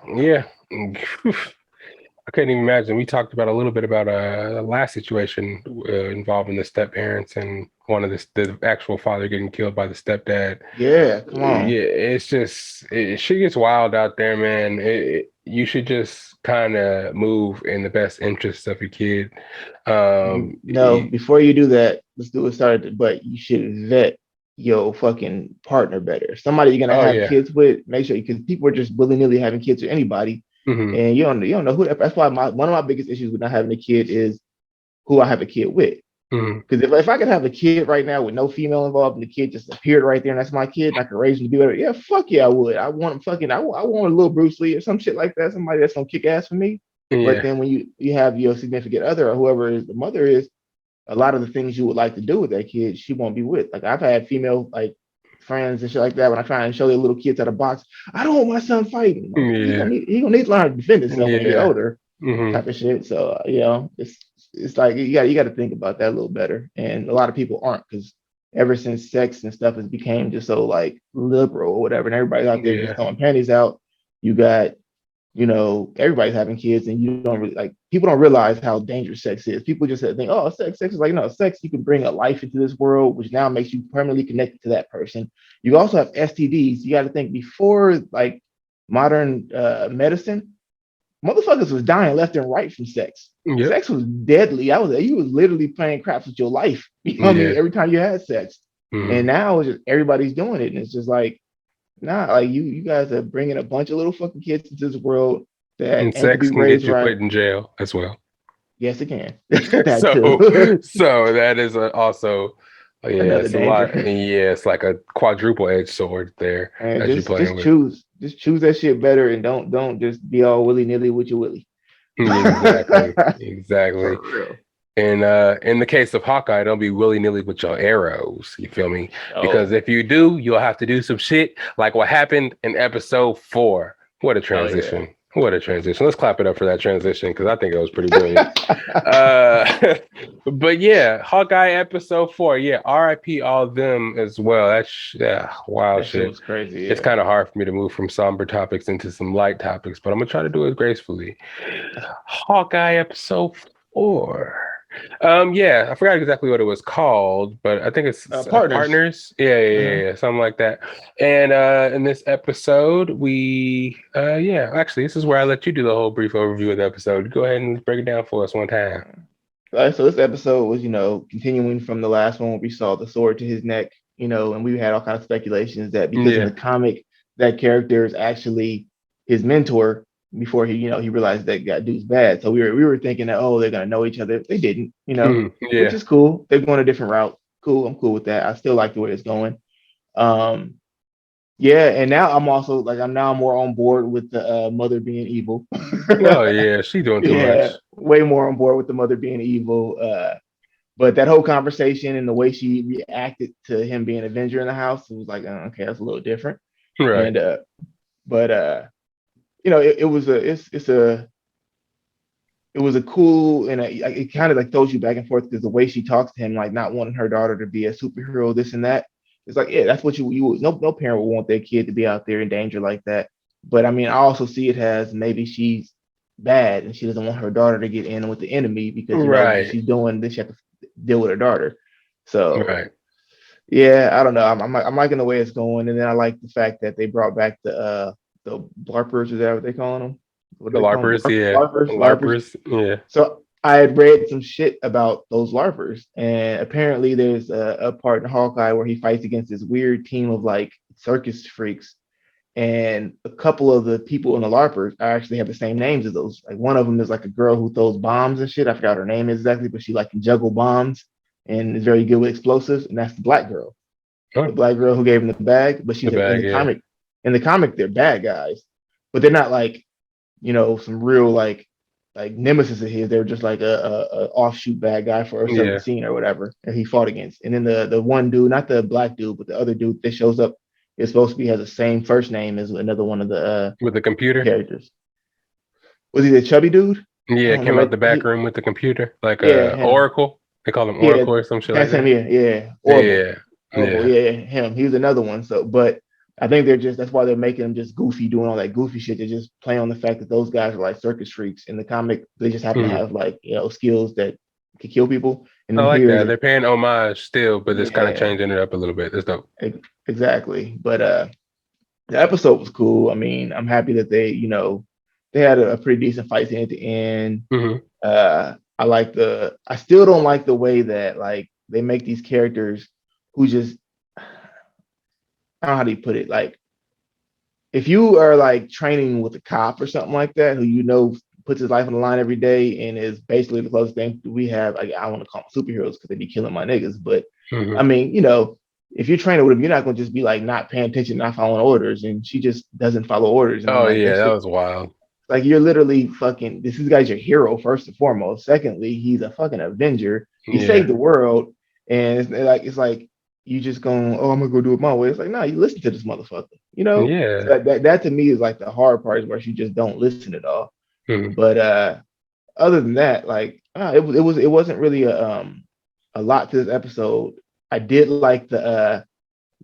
I couldn't even imagine. We talked about a little bit about the last situation involving the step parents and one of the actual father getting killed by the stepdad. Yeah, come on. Yeah, it's just shit gets wild out there, man. You should just kind of move in the best interest of your kid. Before you do that, let's do it started. But you should vet your fucking partner better. Somebody you're gonna have kids with. Make sure, because people are just willy nilly having kids with anybody. And you don't know who. That's why one of my biggest issues with not having a kid is who I have a kid with. Because if I could have a kid right now with no female involved and the kid just appeared right there and that's my kid and I could raise him to be whatever, yeah, fuck yeah, I would. I want him I want a little Bruce Lee or some shit like that. Somebody that's gonna kick ass for me. But then when you have your significant other or whoever the mother is, a lot of the things you would like to do with that kid, she won't be with. Like I've had female like friends and shit like that when I try and show their little kids out of box. I don't want my son fighting. He gonna need to learn how to defend himself when he's older, type of shit. So it's like you got to think about that a little better. And a lot of people aren't, because ever since sex and stuff has became just so like liberal or whatever, and everybody's out there just throwing panties out. You got everybody's having kids, and you don't really people don't realize how dangerous sex is. People just think, oh, sex is like, no, sex, you can bring a life into this world, which now makes you permanently connected to that person. You also have STDs. You got to think, before like modern medicine, motherfuckers was dying left and right from sex. Sex was deadly. You was literally playing craps with your life. Every time you had sex. And now it's just everybody's doing it, and it's just like, nah, like you guys are bringing a bunch of little fucking kids into this world that And ain't to sex be can get raised you right. put in jail as well. Yes, it can. so that is also Another it's a danger. lot. Yeah, it's like a quadruple edged sword there And that you're playing with. just choose that shit better, and don't just be all willy nilly with your willy. Exactly. For real. And in the case of Hawkeye, don't be willy nilly with your arrows. You feel me? Oh. Because if you do, you'll have to do some shit like what happened in episode 4. What a transition! What a transition! Let's clap it up for that transition because I think it was pretty brilliant. But yeah, Hawkeye episode 4. Yeah, R.I.P. all of them as well. That's wild that shit. was crazy. Yeah. It's kind of hard for me to move from somber topics into some light topics, but I'm gonna try to do it gracefully. Hawkeye episode 4. I forgot exactly what it was called, but I think it's Partners. Yeah, something like that. And in this episode, we actually, this is where I let you do the whole brief overview of the episode. Go ahead and break it down for us one time. All right, so this episode was, continuing from the last one where we saw the sword to his neck, and we had all kinds of speculations that because in the comic, that character is actually his mentor before he realized that dude's bad. So we were thinking that, they're gonna know each other. They didn't, which is cool. They're going a different route. Cool, I'm cool with that. I still like the way it's going. And now I'm also I'm more on board with the mother being evil. Oh yeah, she's doing too much. Way more on board with the mother being evil. But that whole conversation and the way she reacted to him being Avenger in the house, it was like, okay, that's a little different. Right. And it was a cool, and it kind of throws you back and forth because the way she talks to him, not wanting her daughter to be a superhero, this and that. It's like, yeah, that's what you would. No parent would want their kid to be out there in danger like that. But I mean, I also see it as maybe she's bad and she doesn't want her daughter to get in with the enemy because she's doing this. She has to deal with her daughter. So yeah, I don't know. I'm liking the way it's going, and then I like the fact that they brought back the blarpers. Is that what they calling them? The LARPers, LARPers, yeah. So I had read some shit about those LARPers, and apparently there's a part in Hawkeye where he fights against this weird team of circus freaks, and a couple of the people in the LARPers actually have the same names as those. One of them is a girl who throws bombs and shit. I forgot her name exactly, but she can juggle bombs and is very good with explosives, and that's the black girl. The black girl who gave him the bag, but she's in the comic. In the comic, they're bad guys, but they're not some real nemesis of his. They're just a offshoot bad guy for a certain scene or whatever that he fought against. And then the one dude, not the black dude, but the other dude that shows up is supposed to be has the same first name as another one of the with the computer characters. Was he the chubby dude? Yeah, came out the back room with the computer, Oracle. They call him Oracle or some shit like that. Him. He was another one. So, but I think that's why they're making him just goofy, doing all that goofy shit. They're just playing on the fact that those guys are circus freaks. In the comic, they just happen to have skills that can kill people. And I like that. They're paying homage still, but it's kind of changing it up a little bit. That's dope. Exactly. But the episode was cool. I mean, I'm happy that they had a pretty decent fight scene at the end. I still don't like the way that they make these characters who just, I don't know how do you put it, if you are training with a cop or something like that who puts his life on the line every day and is basically the closest thing we have, I want to call them superheroes because they be killing my niggas, but I mean, if you're training with him, you're not going to just be not paying attention, not following orders, and she just doesn't follow orders. And that was wild. You're literally this guy's your hero first and foremost. Secondly, he's a fucking Avenger. He saved the world, and it's you just going, I'm gonna go do it my way. It's no, you listen to this motherfucker. Yeah. That to me is the hard part, is where you just don't listen at all. But other than that, it wasn't really a lot to this episode. I did like the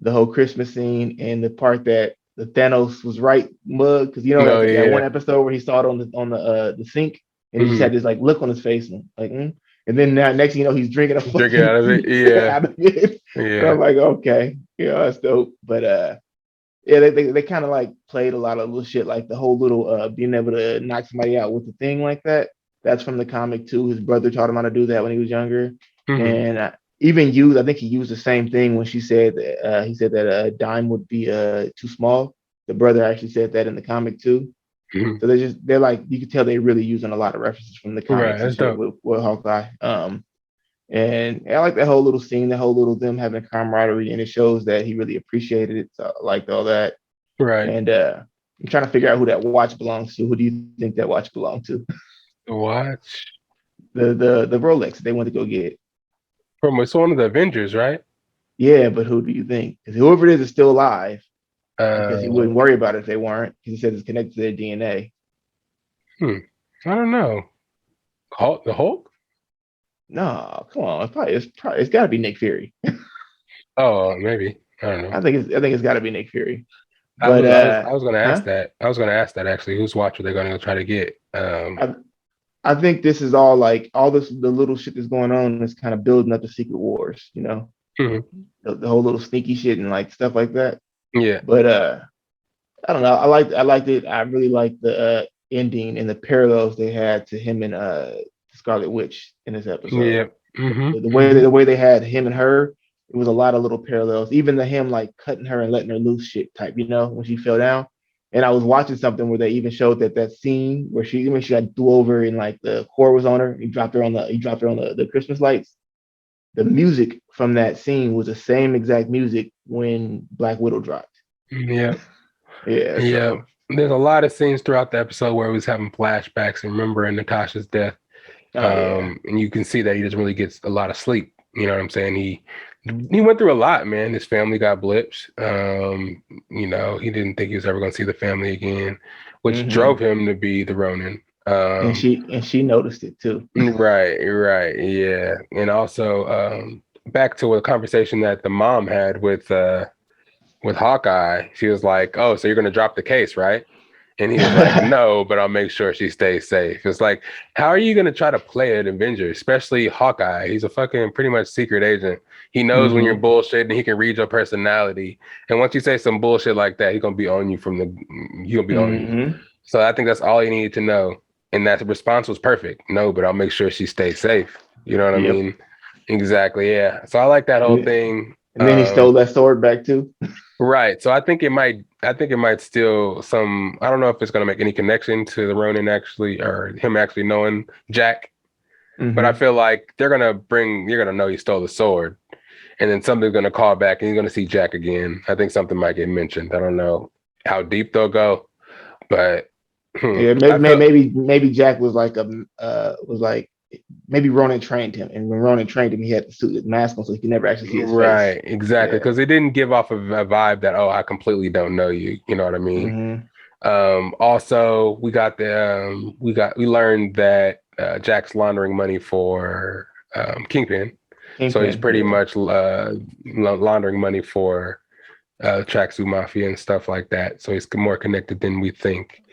whole Christmas scene and the part that the Thanos was right mug, because that one episode where he saw it on the sink and he just had this like look on his face and and then now next thing you know he's drinking out of it. Yeah. Yeah. So I'm like, okay, that's dope. But they kind of like played a lot of little shit, like the whole little being able to knock somebody out with the thing like that. That's from the comic too. His brother taught him how to do that when he was younger. And even used. I think he used the same thing when she said that he said that a dime would be too small. The brother actually said that in the comic too. Mhm. So they're like, you can tell they're really using a lot of references from the Right, comics and that's shit dope. with Hawkeye. And I like that whole little scene, that whole little them having camaraderie, and it shows that he really appreciated it. So I liked all that. Right. And I'm trying to figure out who that watch belongs to. Who do you think that watch belonged to? The watch The Rolex they went to go get. from it's one of the Avengers, right? Yeah, but who do you think? Because whoever it is still alive. Because he Uh, wouldn't worry about it if they weren't. Because he said it's connected to their DNA. I don't know. Hulk, the Hulk? No, come on. It's got to be Nick Fury. Oh, maybe. I don't know. I think it's got to be Nick Fury. I But was going to ask that. I was going to ask that actually. Whose watch are they going to try to get? I think this is all like all this the little shit that's going on is kind of building up the Secret Wars. You know, Mhm. the whole little sneaky shit and like stuff like that. Yeah. But I don't know. I liked it. I really liked the ending and the parallels they had to him and Scarlet Witch in this episode. Yeah. Mm-hmm. The way they had him and her, it was a lot of little parallels. Even the him like cutting her and letting her loose shit type, you know, when she fell down. And I was watching something where they even showed that scene where she got threw over and like the core was on her. He dropped her on the Christmas lights. The music from that scene was the same exact music when Black Widow dropped. Yeah. Yeah. Yeah. So. There's a lot of scenes throughout the episode where he was having flashbacks and remembering Natasha's death. And you can see that he doesn't really get a lot of sleep. You know what I'm saying? He went through a lot, man. His family got blips. You know, he didn't think he was ever going to see the family again, which drove him to be the Ronin. And she noticed it too. Right, yeah. And also back to a conversation that the mom had with Hawkeye. She was like, "Oh, so you're going to drop the case, right?" And he was like, "No, but I'll make sure she stays safe." It's like, how are you going to try to play an Avenger, especially Hawkeye? He's a fucking pretty much secret agent. He knows when you're bullshitting. He can read your personality. And once you say some bullshit like that, he's going to be on you on you. So I think that's all you needed to know. And that response was perfect. No, but I'll make sure she stays safe. You know what I mean? Exactly. Yeah. So I like that whole thing. And then he stole that sword back too. Right. So I think it might steal some. I don't know if it's going to make any connection to the Ronin actually, or him actually knowing Jack. But I feel like you're going to know he stole the sword, and then something's going to call back and you're going to see Jack again. I think something might get mentioned. I don't know how deep they'll go, but yeah, maybe Jack was like maybe Ronan trained him, and when Ronan trained him, he had to suit his mask on so he could never actually see his face. Right, exactly, because it didn't give off a vibe that, oh, I completely don't know you. You know what I mean? Also, we learned that Jack's laundering money for Kingpin, so he's pretty much laundering money for Tracksuit Mafia and stuff like that. So he's more connected than we think.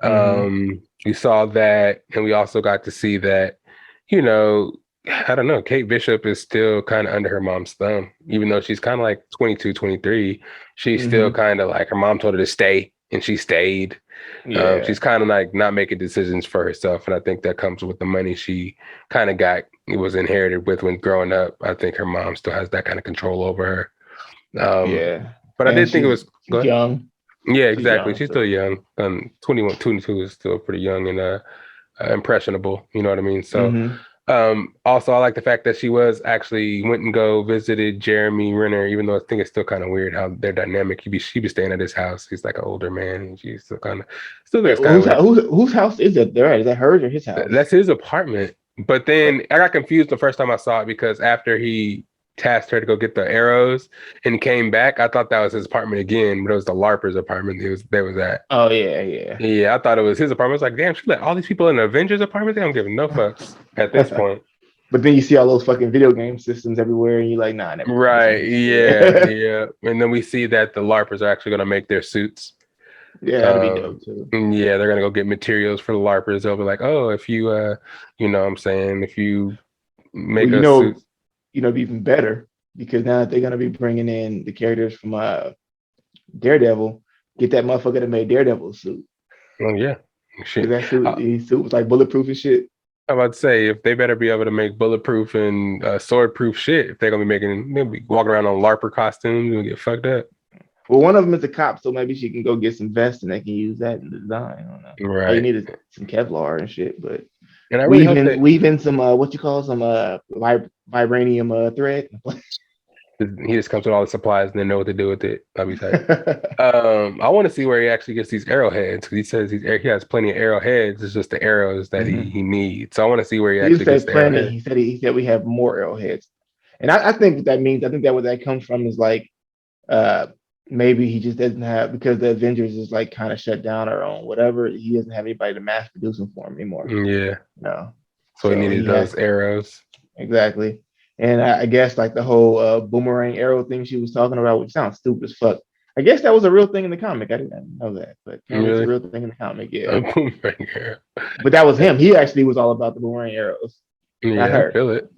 We saw that, and we also got to see that, you know, I don't know, Kate Bishop is still kind of under her mom's thumb, even though she's kind of like 22, 23. She's still kind of like, her mom told her to stay, and she stayed. She's kind of like not making decisions for herself, and I think that comes with the money she kind of got. It was inherited with when growing up. I think her mom still has that kind of control over her. But I did think it was young. Yeah, exactly. She's still young. 21, 22 is still pretty young and impressionable. You know what I mean? So, also, I like the fact that she went and visited Jeremy Renner, even though I think it's still kind of weird how their dynamic. She be staying at his house. He's like an older man, and she's still there. Whose house is it? Is that hers or his house? That's his apartment. But then I got confused the first time I saw it because after he tasked her to go get the arrows and came back, I thought that was his apartment again, but it was the LARPer's apartment they was at. Oh yeah. Yeah, I thought it was his apartment. I was like, damn, she let all these people in the Avengers apartment? They don't give no fucks at this point. But then you see all those fucking video game systems everywhere, and you're like, nah, never. Right, yeah. And then we see that the LARPers are actually gonna make their suits. Yeah, that'd be dope too. Yeah, they're gonna go get materials for the LARPers. They'll be like, oh, if you you know what I'm saying, if you make suit. You know, even better, because now that they're gonna be bringing in the characters from Daredevil, get that motherfucker that made Daredevil suit. Oh yeah, shit. That suit, his suit was like bulletproof and shit. I'm about to say, if they better be able to make bulletproof and sword-proof shit, if they're gonna be maybe walking around on LARPer costumes and get fucked up. Well, one of them is a cop, so maybe she can go get some vests and they can use that in the design. I don't know. Right. All you need is some Kevlar and shit, but and I really hope that weave in some vibranium thread. he just comes with all the supplies and then know what to do with it. That'd be tight. I want to see where he actually gets these arrowheads, because he says he has plenty of arrowheads. It's just the arrows that he needs. So I want to see where he actually gets the arrowheads. He said we have more arrowheads, and I think what that means. I think that what that comes from is like, maybe he just doesn't have, because the Avengers is like kind of shut down or on whatever. He doesn't have anybody to mass produce them for him anymore. Yeah. No. So he needed those arrows. Exactly. And I guess like the whole boomerang arrow thing she was talking about, which sounds stupid as fuck. I guess that was a real thing in the comic. I didn't know that, but really? It's a real thing in the comic. Yeah. A boomerang arrow. But that was him. He actually was all about the boomerang arrows. Yeah, I feel it.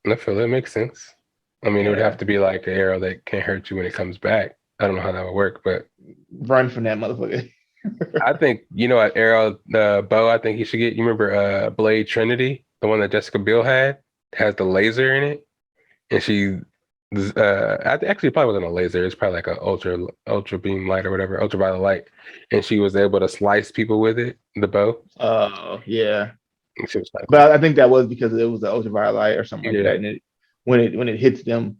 It makes sense. I mean, it would have to be like an arrow that can't hurt you when it comes back. I don't know how that would work, but run from that motherfucker. I think, what arrow, the bow I think he should get. You remember Blade Trinity, the one that Jessica Biel had? Has the laser in it, and she actually it probably wasn't a laser. It's probably like an ultra beam light or whatever, ultraviolet light, and she was able to slice people with it, the bow. Oh yeah. Like, but I think that was because it was the ultraviolet light or something like that, and when it hits them,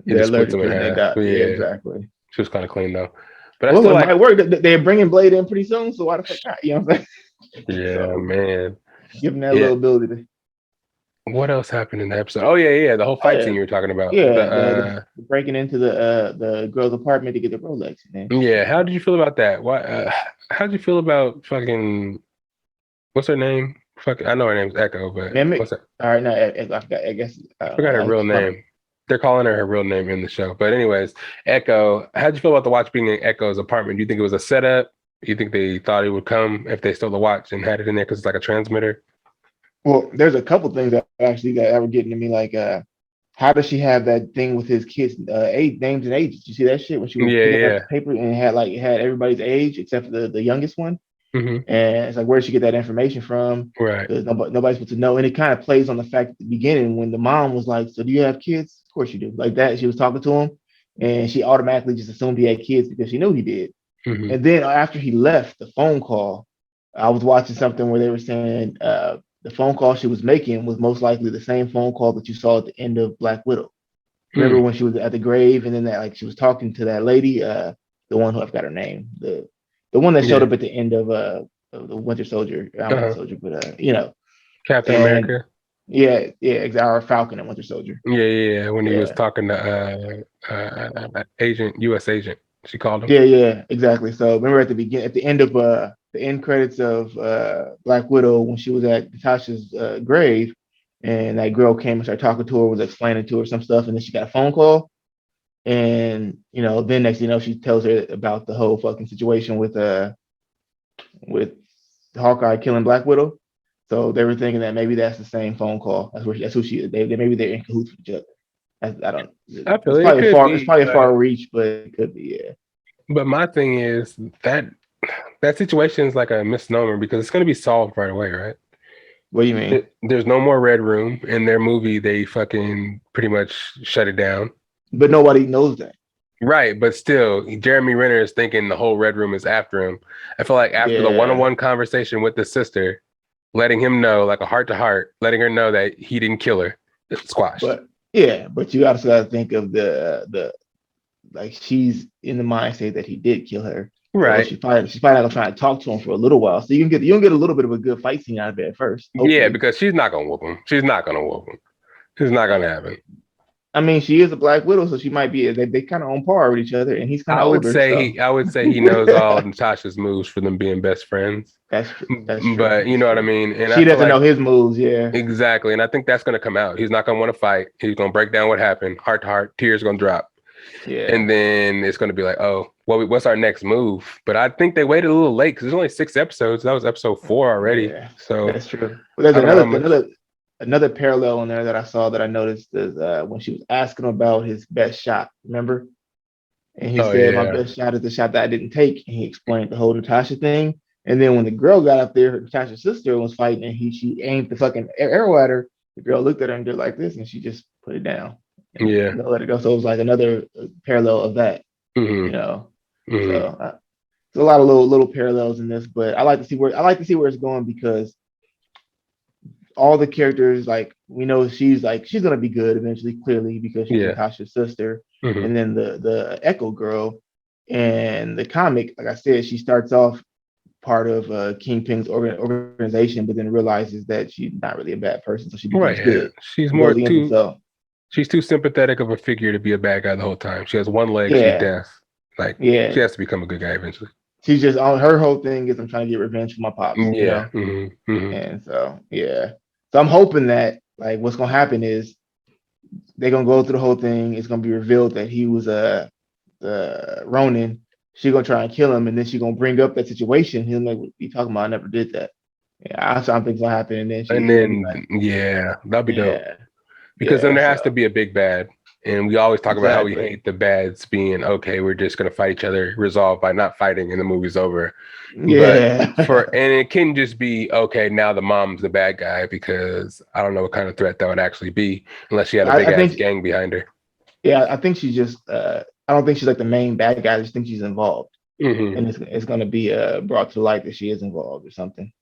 they're allergic to it. Yeah, exactly. She was kind of clean though, but it might work. They're bringing Blade in pretty soon, so why the fuck not? You know what I'm saying? Yeah, so, man. Give them that little ability to. What else happened in the episode? Oh yeah, the whole fight scene you were talking about. Yeah, the breaking into the girl's apartment to get the Rolex. Man. Yeah, how did you feel about that? Why? How did you feel about fucking? What's her name? Fuck, I know her name's Echo, but what's that? All right, no, I guess I forgot her real name. They're calling her real name in the show, but anyways, Echo. How'd you feel about the watch being in Echo's apartment? Do you think it was a setup? Do you think they thought it would come if they stole the watch and had it in there because it's like a transmitter? Well, there's a couple things that were getting to me, like how does she have that thing with his kids' names and ages? You see that shit when she was picking up the paper and it had everybody's age except for the youngest one, and it's like, where did she get that information from? Right, nobody's supposed to know, and it kind of plays on the fact at the beginning when the mom was like, "So do you have kids?" Of course you do. Like that, she was talking to him, and she automatically just assumed he had kids because she knew he did. And then after he left, the phone call, I was watching something where they were saying the phone call she was making was most likely the same phone call that you saw at the end of Black Widow. Remember when she was at the grave and then that, like, she was talking to that lady, the one who I forgot her name, the one that showed up at the end of the Winter Soldier, Winter Soldier, but Captain America. Yeah, exactly. Or Falcon and Winter Soldier. Yeah. When he was talking to U.S. agent, she called him. Yeah, exactly. So remember at the end of the end credits of Black Widow, when she was at Natasha's grave, and that girl came and started talking to her, was explaining to her some stuff, and then she got a phone call, and then next she tells her about the whole fucking situation with Hawkeye killing Black Widow. So they were thinking that maybe that's the same phone call. That's who she is. Maybe they're in cahoots with each other. I don't. I feel it's probably a far reach, but it could be. Yeah. But my thing is that situation is like a misnomer because it's going to be solved right away, right? What do you mean? There's no more Red Room. In their movie, they fucking pretty much shut it down. But nobody knows that. Right, but still, Jeremy Renner is thinking the whole Red Room is after him. I feel like after the one-on-one conversation with the sister, letting him know, like a heart-to-heart, letting her know that he didn't kill her, it's squashed. But you also got to think of the like, she's in the mindset that he did kill her. Right. So she's probably not gonna try to talk to him for a little while. So you can get a little bit of a good fight scene out of it at first. Hopefully. Yeah, because she's not gonna whoop him. It's not gonna happen. I mean, she is a Black Widow, so she might be. They kind of on par with each other, and he's kind of older. I would say he knows all of Natasha's moves for them being best friends. That's true. But you know what I mean. And she doesn't know his moves. Yeah, exactly. And I think that's gonna come out. He's not gonna want to fight. He's gonna break down what happened, heart to heart. Tears gonna drop. Yeah. And then it's gonna be like, oh, what's our next move? But I think they waited a little late because there's only 6 episodes. That was episode 4 already. Yeah, so that's true. Well, there's another parallel in there that I saw that I noticed is when she was asking him about his best shot, remember? And he said, my best shot is the shot that I didn't take. And he explained the whole Natasha thing. And then when the girl got up there, Tasha's sister was fighting, and she aimed the fucking arrow at her. The girl looked at her and did like this, and she just put it down. And let it go. So it was like another parallel of that. You know. So there's a lot of little parallels in this, but I like to see where it's going, because all the characters, like, we know she's gonna be good eventually, clearly, because she's Natasha's sister. And then the Echo girl in the comic, like I said, she starts off part of Kingpin's organization, but then realizes that she's not really a bad person, so she becomes good. She's she's too sympathetic of a figure to be a bad guy the whole time. She has one leg, she's deaf. Like, she has to become a good guy eventually. She's just on her whole thing is, I'm trying to get revenge for my pops. And so so I'm hoping that, like, what's gonna happen is they're gonna go through the whole thing. It's gonna be revealed that he was a Ronin. She's gonna try and kill him, and then she's gonna bring up that situation. He'll like, "What are you talking about? I never did that." I think it's gonna happen, and then that'll be dope. Because then there has to be a big bad. And we always talk about how we hate the bads being, okay, we're just going to fight each other, resolved by not fighting, and the movie's over. And it can just be, okay, now the mom's the bad guy, because I don't know what kind of threat that would actually be, unless she had a big ass gang behind her. Yeah, I think she's just, I don't think she's like the main bad guy. I just think she's involved. And it's going to be brought to light that she is involved or something.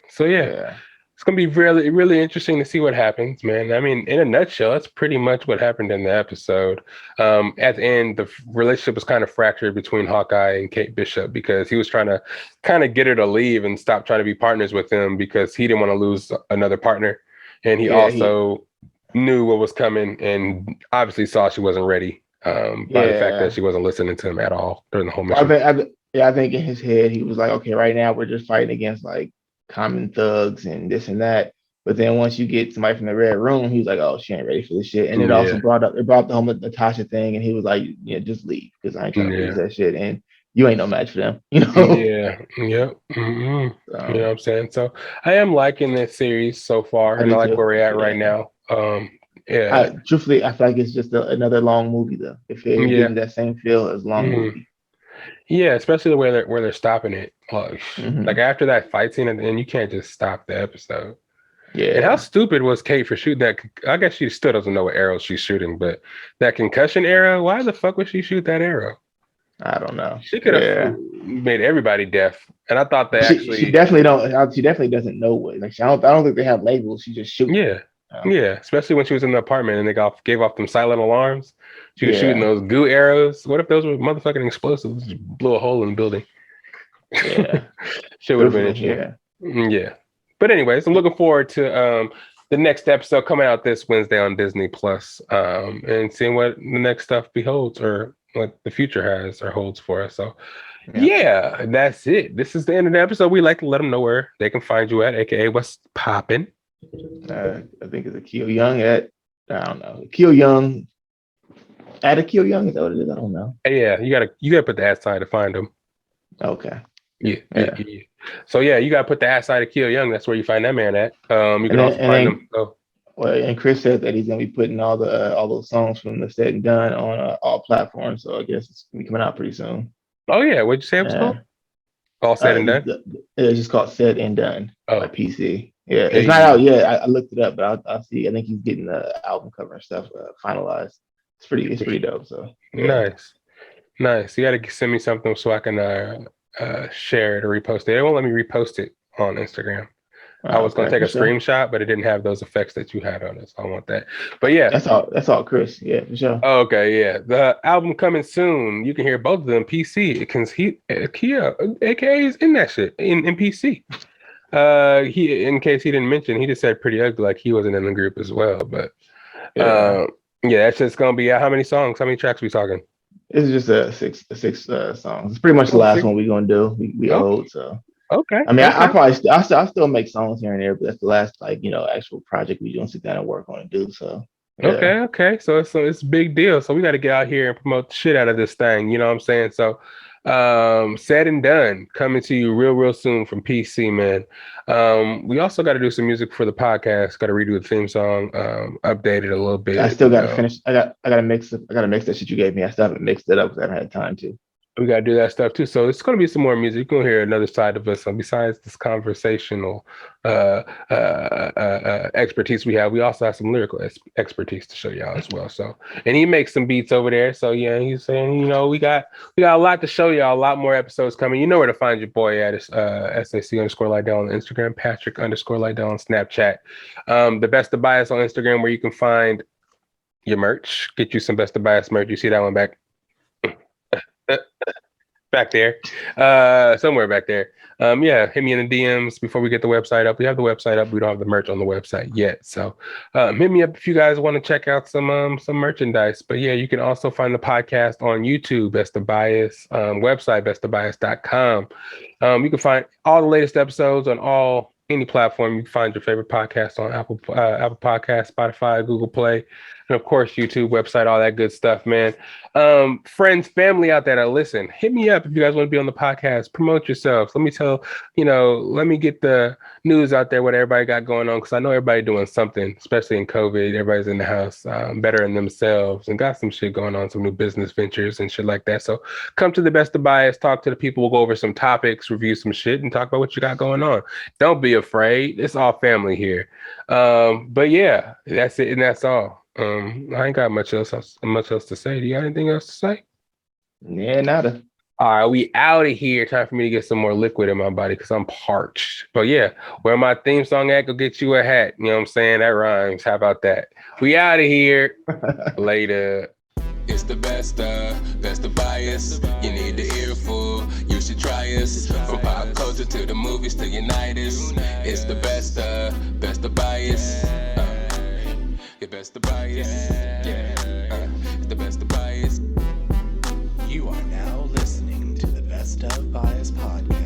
So, it's going to be really, really interesting to see what happens, man. I mean, in a nutshell, that's pretty much what happened in the episode. At the end, the relationship was kind of fractured between Hawkeye and Kate Bishop, because he was trying to kind of get her to leave and stop trying to be partners with him, because he didn't want to lose another partner. And he also knew what was coming, and obviously saw she wasn't ready by the fact that she wasn't listening to him at all during the whole mission. I think in his head, he was like, okay, right now we're just fighting against like common thugs and this and that, but then once you get somebody from the Red Room, he was like, oh, she ain't ready for this shit. And it also brought the whole Natasha thing, and he was like, just leave, because I ain't trying to lose that shit, and you ain't no match for them, you know. You know what I'm saying? So I am liking this series so far, and I like where we're at right now. Truthfully, I feel like it's just another long movie, though. If it gives that same feel as long movie. Yeah, especially the way where they're stopping it. Like after that fight scene, and you can't just stop the episode. And how stupid was Kate for shooting that? I guess she still doesn't know what arrows she's shooting, but that concussion arrow, why the fuck would she shoot that arrow? I don't know. She could have made everybody deaf. And I thought that she definitely don't. She definitely doesn't know what. Like, I don't think they have labels. She just shoots. Especially when she was in the apartment and they gave off them silent alarms. She was shooting those goo arrows. What if those were motherfucking explosives? Just blew a hole in the building. Shit would have been interesting. But anyways, I'm looking forward to the next episode coming out this Wednesday on Disney Plus, and seeing what the next stuff beholds, or what the future has or holds for us. So that's it. This is the end of the episode. We like to let them know where they can find you at, aka what's poppin'. I think it's Akil Young at, I don't know, Akil Young at Akil Young, is that what it is? I don't know. Yeah, you gotta put the @ to find them. Okay. Yeah. So you gotta put the @ Akil Young. That's where you find that man at. You can also find him. Well, and Chris said that he's gonna be putting all those songs from the Said and Done on all platforms. So I guess it's gonna be coming out pretty soon. Oh yeah, what'd you say it was called? All Said and Done. It's just called Said and Done by PC. Yeah, it's not out yet. I looked it up, but I'll see. I think he's getting the album cover and stuff finalized. It's pretty dope. So nice. You got to send me something so I can share it or repost it. It won't let me repost it on Instagram. I was going to take a screenshot, but it didn't have those effects that you had on it. So I want that. But yeah, that's all, Chris. Yeah, for sure. Oh, okay, yeah. The album coming soon. You can hear both of them. PC. Because Kia, AKA, is in that shit in PC. He, in case he didn't mention, he just said Pretty Ugly, like he wasn't in the group as well. But that's just gonna be how many songs? How many tracks we talking? It's just six songs. It's pretty much the last one we're gonna do. We old, so okay. I mean, I still make songs here and there, but that's the last actual project we gonna sit down and work on and do. So okay. So it's a big deal. So we got to get out here and promote the shit out of this thing. You know what I'm saying? So Said and Done coming to you real soon from PC, man. We also got to do some music for the podcast. Got to redo the theme song, update it a little bit. I still got to finish. I got to mix that shit you gave me. I still haven't mixed it up because I haven't had time to. We got to do that stuff too. So it's going to be some more music. You're going to hear another side of us. Besides this conversational expertise we have, we also have some lyrical expertise to show y'all as well. So, and he makes some beats over there. So yeah, he's saying, we got a lot to show y'all. A lot more episodes coming. You know where to find your boy at. SAC_Lydell on Instagram, Patrick_Lydell on Snapchat. The Best of Bias on Instagram, where you can find your merch. Get you some Best of Bias merch. You see that one back there, somewhere back there. Hit me in the DMs before we get the website up. We have the website up. We don't have the merch on the website yet. So hit me up if you guys want to check out some merchandise. But yeah, you can also find the podcast on YouTube, Best of Bias, website, bestofbias.com. You can find all the latest episodes on any platform. You can find your favorite podcast on Apple Podcasts, Spotify, Google Play, and of course, YouTube, website, all that good stuff, man. Friends, family out there that listen, hit me up if you guys want to be on the podcast. Promote yourselves. Let me get the news out there, what everybody got going on, because I know everybody doing something, especially in COVID. Everybody's in the house, bettering themselves, and got some shit going on, some new business ventures and shit like that. So come to the Best of Bias, talk to the people. We'll go over some topics, review some shit, and talk about what you got going on. Don't be afraid. It's all family here. But yeah, that's it, and that's all. I ain't got much else to say. Do you got anything else to say? Yeah, nada. All right, we out of here. Time for me to get some more liquid in my body because I'm parched. But yeah, where my theme song at, go get you a hat. You know what I'm saying? That rhymes. How about that? We out of here. Later. It's the best of Bias. You need the earful, you should try us. From pop culture to the movies to Unitas. It's the best of Bias. Your Best of Bias. It's the Best of Bias. You are now listening to the Best of Bias podcast.